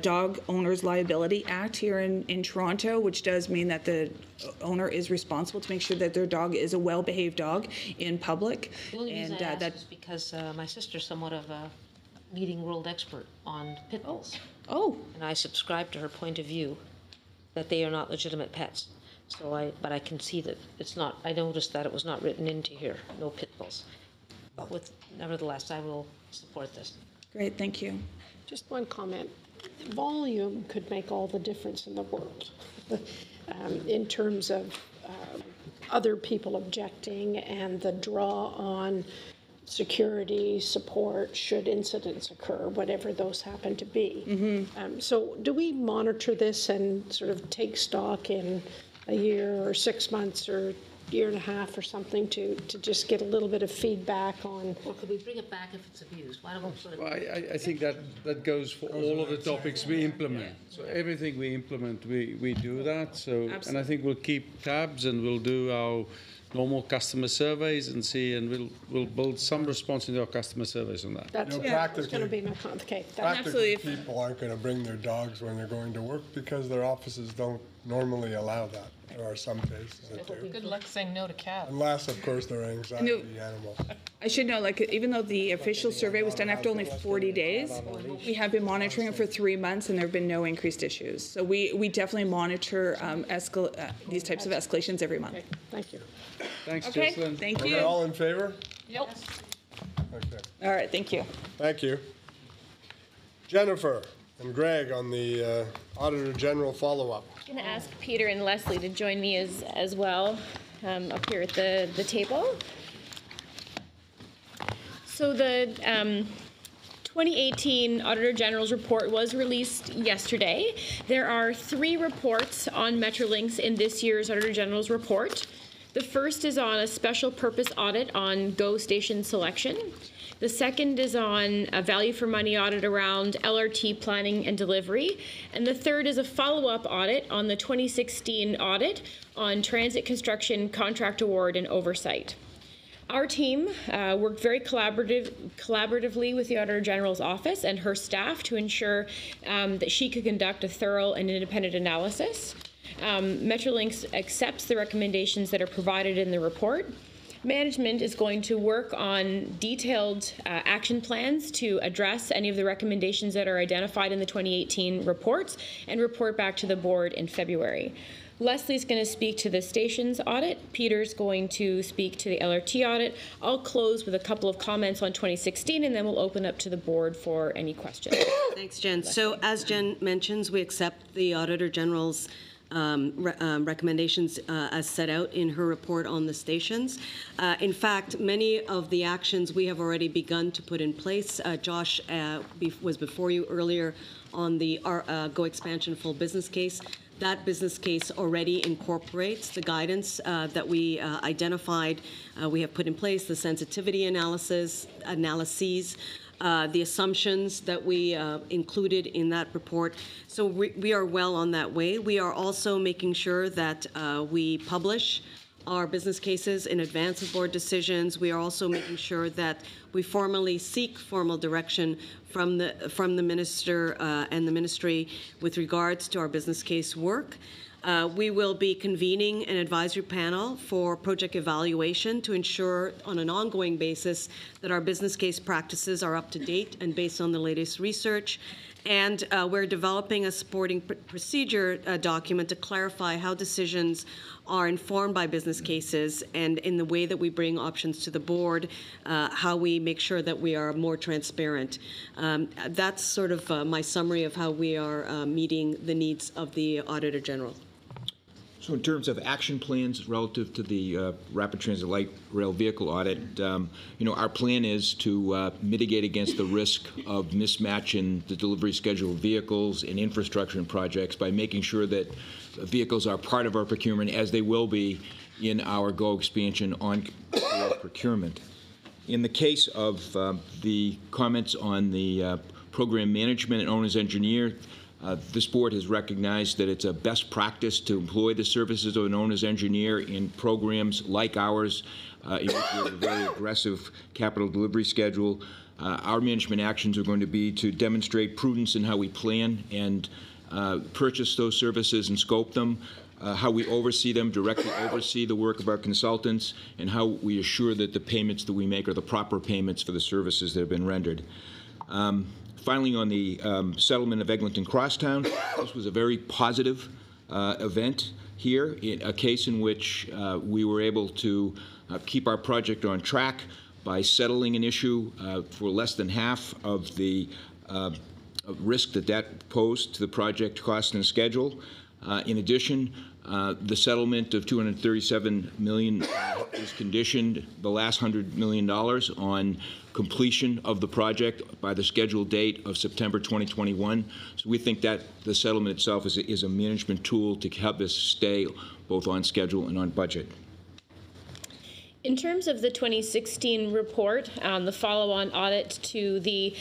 Dog Owners Liability Act here in Toronto, which does mean that the owner is responsible to make sure that their dog is a well-behaved dog in public. The only reason I ask is because my sister's somewhat of a leading world expert on pit bulls. Oh. And I subscribe to her point of view that they are not legitimate pets. But I can see that it's not. I noticed that it was not written into here, no pit bulls. But nevertheless, I will support this. Great, thank you. Just one comment. Volume could make all the difference in the world in terms of other people objecting and the draw on security support should incidents occur, whatever those happen to be. So do we monitor this and sort of take stock in a year or 6 months or year and a half or something to just get a little bit of feedback on? Or could we bring it back if it's abused? Why don't we put it? Well, I think that goes for all of the topics we implement. So everything we implement, we do that. So, and I think we'll keep tabs and we'll do our normal customer surveys and see, and we'll build some response into our customer surveys on that. That's going to be my comment. Okay, Practically, people aren't going to bring their dogs when they're going to work because their offices don't normally allow that. There are some cases that do. Good luck saying no to cats. Unless, of course, they're anxiety animals. I should know, like, even though the official survey was done after only 40 days, we have been monitoring it for 3 months, and there have been no increased issues. So we definitely monitor these types of escalations every month. Okay, thank you. Thanks, Okay, Jocelyn. thank Are you. we all in favor? Yep. Okay. All right, thank you. Thank you. Jennifer and Greg on the Auditor General follow-up. I'm going to ask Peter and Leslie to join me as well up here at the table. So the 2018 Auditor General's report was released yesterday. There are 3 reports on Metrolinx in this year's Auditor General's report. The first is on a special purpose audit on GO station selection. The second is on a value for money audit around LRT planning and delivery. And the third is a follow-up audit on the 2016 audit on transit construction contract award and oversight. Our team worked very collaboratively with the Auditor General's office and her staff to ensure that she could conduct a thorough and independent analysis. Metrolinx accepts the recommendations that are provided in the report. Management is going to work on detailed action plans to address any of the recommendations that are identified in the 2018 reports and report back to the board in February. Leslie's going to speak to the stations audit. Peter's going to speak to the LRT audit. I'll close with a couple of comments on 2016, and then we'll open up to the board for any questions. Thanks, Jen. So as Jen mentions, we accept the Auditor General's recommendations as set out in her report on the stations. In fact, many of the actions we have already begun to put in place. Josh was before you earlier on the GO expansion full business case. That business case already incorporates the guidance that we identified. We have put in place the sensitivity analyses, the assumptions that we included in that report. So we are well on that way. We are also making sure that we publish our business cases in advance of board decisions. We are also making sure that we formally seek formal direction from the minister and the ministry with regards to our business case work. We will be convening an advisory panel for project evaluation to ensure on an ongoing basis that our business case practices are up to date and based on the latest research. And we're developing a supporting procedure document to clarify how decisions are informed by business cases and in the way that we bring options to the board, how we make sure that we are more transparent. That's sort of my summary of how we are meeting the needs of the Auditor General. So in terms of action plans relative to the rapid transit light rail vehicle audit, our plan is to mitigate against the risk of mismatch in the delivery schedule of vehicles and infrastructure and projects by making sure that vehicles are part of our procurement, as they will be in our GO expansion on procurement. In the case of the comments on the program management and owner's engineer, this board has recognized that it's a best practice to employ the services of an owner's engineer in programs like ours, in which we have a very aggressive capital delivery schedule. Our management actions are going to be to demonstrate prudence in how we plan and purchase those services and scope them, how we oversee them, directly oversee the work of our consultants, and how we assure that the payments that we make are the proper payments for the services that have been rendered. Finally, on the settlement of Eglinton Crosstown, this was a very positive event here, a case in which we were able to keep our project on track by settling an issue for less than half of the risk that posed to the project cost and schedule. In addition, the settlement of $237 million is conditioned, the last $100 million, on completion of the project by the scheduled date of September 2021. So we think that the settlement itself is a management tool to help us stay both on schedule and on budget. In terms of the 2016 report, the follow-on audit to the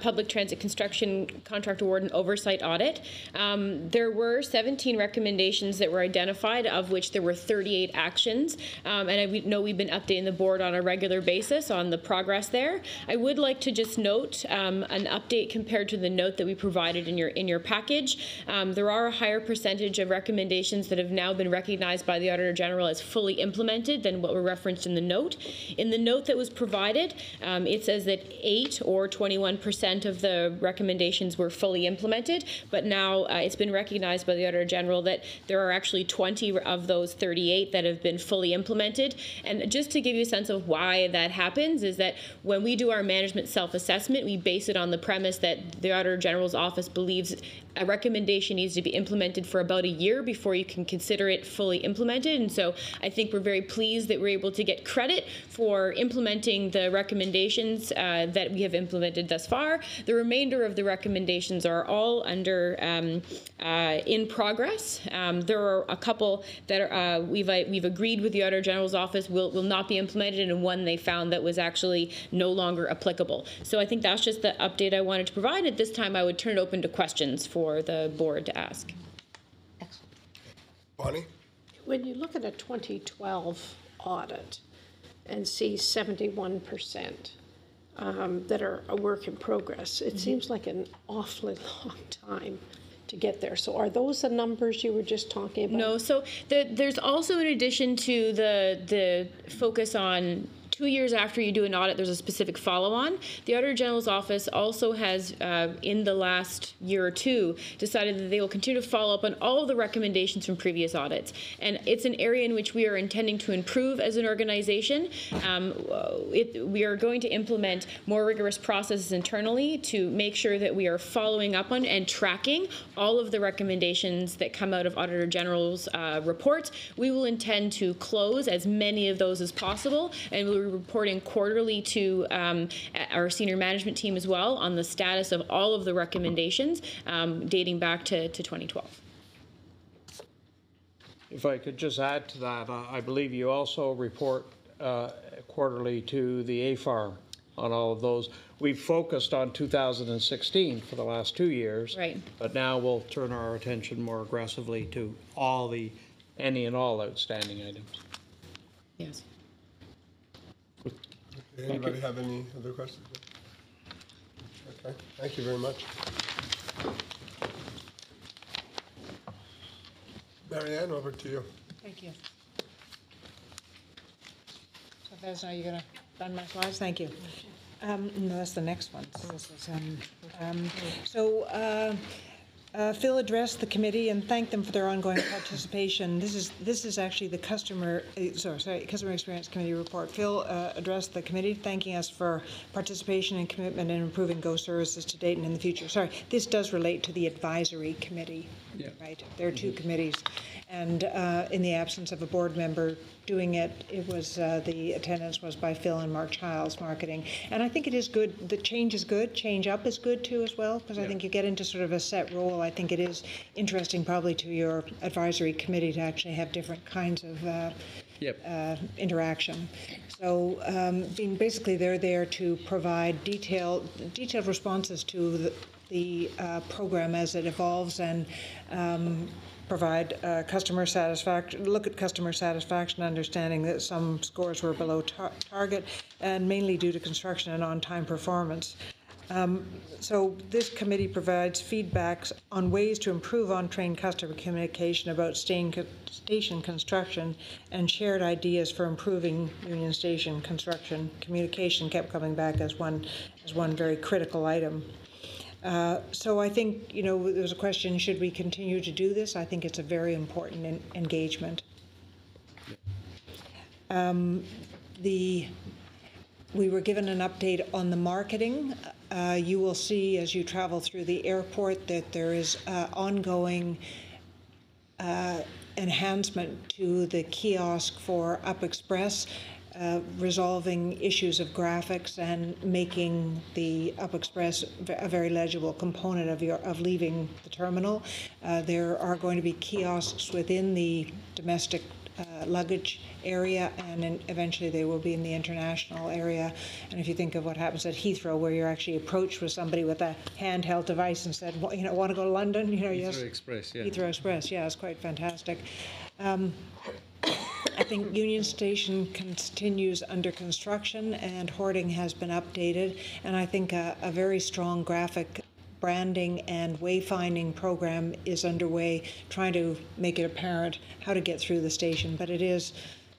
public transit construction contract award and oversight audit, there were 17 recommendations that were identified, of which there were 38 actions. And I know we've been updating the board on a regular basis on the progress there. I would like to just note an update compared to the note that we provided in your package. There are a higher percentage of recommendations that have now been recognized by the Auditor General as fully implemented than what were referenced in the note. In the note that was provided, it says that 8 or 21% of the recommendations were fully implemented, but now it's been recognized by the Auditor General that there are actually 20 of those 38 that have been fully implemented. And just to give you a sense of why that happens is that when we do our management self-assessment, we base it on the premise that the Auditor General's office believes a recommendation needs to be implemented for about a year before you can consider it fully implemented. And so I think we're very pleased that we're able to get credit for implementing the recommendations that we have implemented thus far. The remainder of the recommendations are all under in progress. There are a couple that are, we've agreed with the Auditor General's office will not be implemented, and one they found that was actually no longer applicable. So I think that's just the update I wanted to provide. At this time, I would turn it open to questions for the board to ask. Bonnie? When you look at a 2012 audit and see 71% that are a work in progress, it seems like an awfully long time to get there. So are those the numbers you were just talking about? No, so there's also, in addition to the focus on 2 years after you do an audit, there's a specific follow-on. The Auditor General's office also has, in the last year or two, decided that they will continue to follow up on all of the recommendations from previous audits. And it's an area in which we are intending to improve as an organization. We are going to implement more rigorous processes internally to make sure that we are following up on and tracking all of the recommendations that come out of Auditor General's reports. We will intend to close as many of those as possible, and we'll reporting quarterly to our senior management team as well on the status of all of the recommendations dating back to 2012. If I could just add to that, I believe you also report quarterly to the AFAR on all of those. We've focused on 2016 for the last 2 years, right? But now we'll turn our attention more aggressively to any and all outstanding items. Yes. Anybody have any other questions? Okay, thank you very much. Marianne, over to you. Thank you. So that's now you're going to run my slides? Thank you. No, that's the next one. Phil addressed the committee and thanked them for their ongoing participation. This is actually the Customer Experience Committee report. Phil addressed the committee, thanking us for participation and commitment in improving Go services to date and in the future. Sorry, this does relate to the advisory committee, right? There are two committees, and in the absence of a board member doing it, it was the attendance was by Phil and Mark Childs, marketing. And I think it is good. The change is good. Change up is good too as well, because I think you get into sort of a set role. I think it is interesting probably to your advisory committee to actually have different kinds of interaction. So basically they're there to provide detailed responses to the program as it evolves and provide customer satisfaction, look at customer satisfaction, understanding that some scores were below target, and mainly due to construction and on-time performance. So this committee provides feedbacks on ways to improve on-train customer communication about station construction and shared ideas for improving Union Station construction. Communication kept coming back as one very critical item. So I think, there's a question, should we continue to do this? I think it's a very important engagement. We were given an update on the marketing. You will see as you travel through the airport that there is ongoing enhancement to the kiosk for Up Express, resolving issues of graphics and making the Up Express a very legible component of leaving the terminal. There are going to be kiosks within the domestic luggage area, and then eventually they will be in the international area. And if you think of what happens at Heathrow, where you're actually approached with somebody with a handheld device and said, want to go to London? Yes. Heathrow Express, yeah. Heathrow Express, yeah, it's quite fantastic. I think Union Station continues under construction and hoarding has been updated, and I think a very strong graphic branding and wayfinding program is underway, trying to make it apparent how to get through the station. But it is,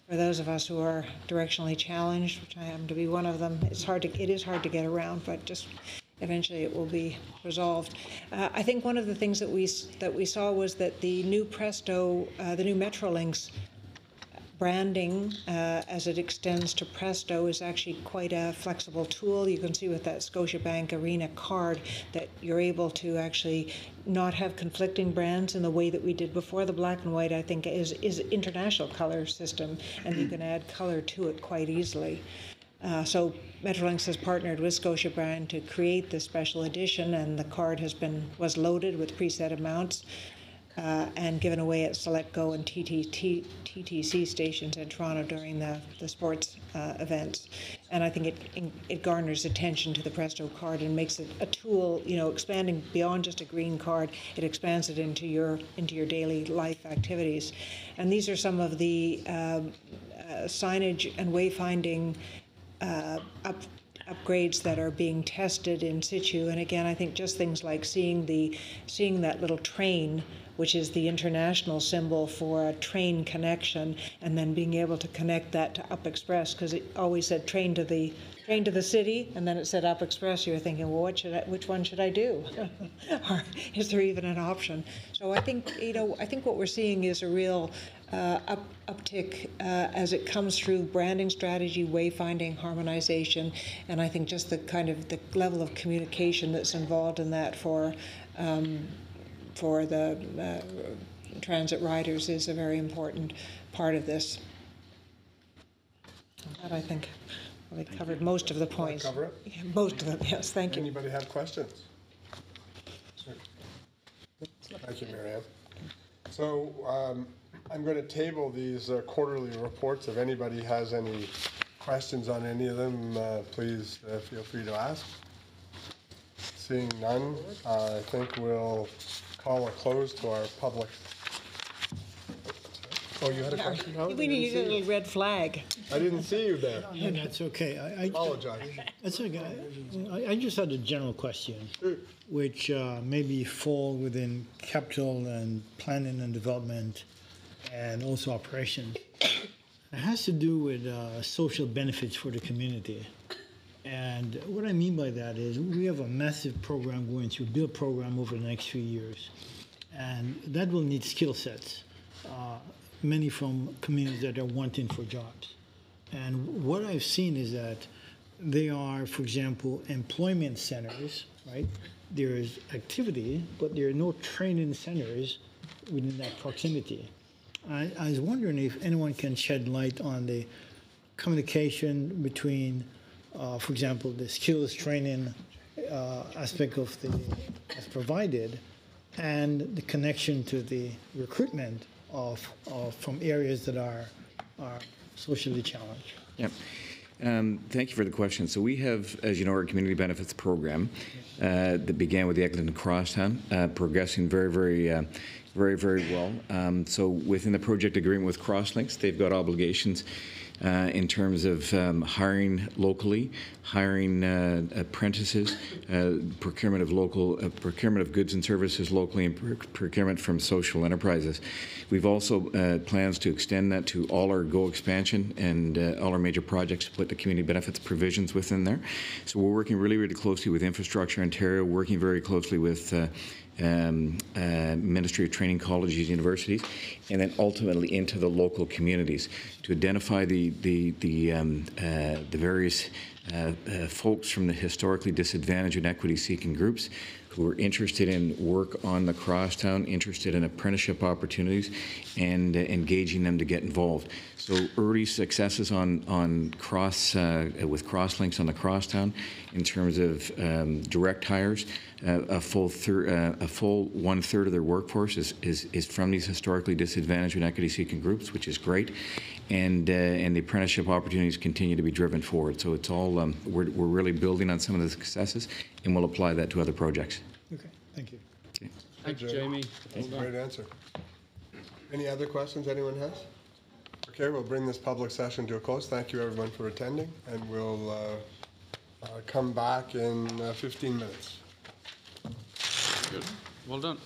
for those of us who are directionally challenged, which I happen to be one of them, it is hard to get around, but just eventually it will be resolved. I think one of the things that we saw was that the new Presto, the new Metrolinx branding as it extends to Presto is actually quite a flexible tool. You can see with that Scotiabank Arena card that you're able to actually not have conflicting brands in the way that we did before. The black and white, I think, is international color system, and you can add color to it quite easily. So Metrolinx has partnered with Scotiabank to create this special edition, and the card was loaded with preset amounts and given away at Select Go and TTC stations in Toronto during the sports events. And I think it garners attention to the Presto card and makes it a tool, expanding beyond just a green card. It expands it into your daily life activities. And these are some of the signage and wayfinding upgrades that are being tested in situ. And again, I think just things like seeing that little train, which is the international symbol for a train connection, and then being able to connect that to Up Express, because it always said train to the city, and then it said Up Express. You were thinking, well, which one should I do? Or is there even an option? So I think what we're seeing is a real uptick as it comes through branding strategy, wayfinding, harmonization, and I think just the level of communication that's involved in that for the transit riders is a very important part of this. That I think we covered most of the points. Cover it? Yeah, most of them, yes. Thank you. Anybody have questions? Thank you, Marianne. So I'm going to table these quarterly reports. If anybody has any questions on any of them, please feel free to ask. Seeing none, I think we'll call a close to our public. Oh, you had a question? No, We need a little red flag. I didn't see you there. No, that's okay. I apologize. That's okay. I just had a general question, which maybe fall within capital and planning and development, and also operations. It has to do with social benefits for the community. And what I mean by that is we have a massive program going to build program over the next few years. And that will need skill sets, many from communities that are wanting for jobs. And what I've seen is that they are, for example, employment centers, right? There is activity, but there are no training centers within that proximity. I was wondering if anyone can shed light on the communication between, for example, the skills training aspect of that's provided, and the connection to the recruitment of from areas that are socially challenged. Yep. Thank you for the question. So we have, as you know, our community benefits program that began with the Eglinton Crosstown, progressing very well. So within the project agreement with Crosslinks, they've got obligations in terms of hiring locally, hiring apprentices, procurement of goods and services locally, and procurement from social enterprises. We've also plans to extend that to all our GO expansion and all our major projects to put the community benefits provisions within there. So we're working really closely with Infrastructure Ontario, working very closely with Ministry of Training colleges, universities, and then ultimately into the local communities to identify the various folks from the historically disadvantaged and equity-seeking groups who are interested in work on the crosstown, interested in apprenticeship opportunities, and engaging them to get involved. So early successes on with Crosslinks on the crosstown in terms of direct hires. A full 1/3 of their workforce is from these historically disadvantaged and equity-seeking groups, which is great, and the apprenticeship opportunities continue to be driven forward. So it's all we're really building on some of the successes, and we'll apply that to other projects. Okay, thank you. Okay. Thanks, Jamie. That's a great answer. Any other questions anyone has? Okay, we'll bring this public session to a close. Thank you, everyone, for attending, and we'll come back in 15 minutes. Good. Well done.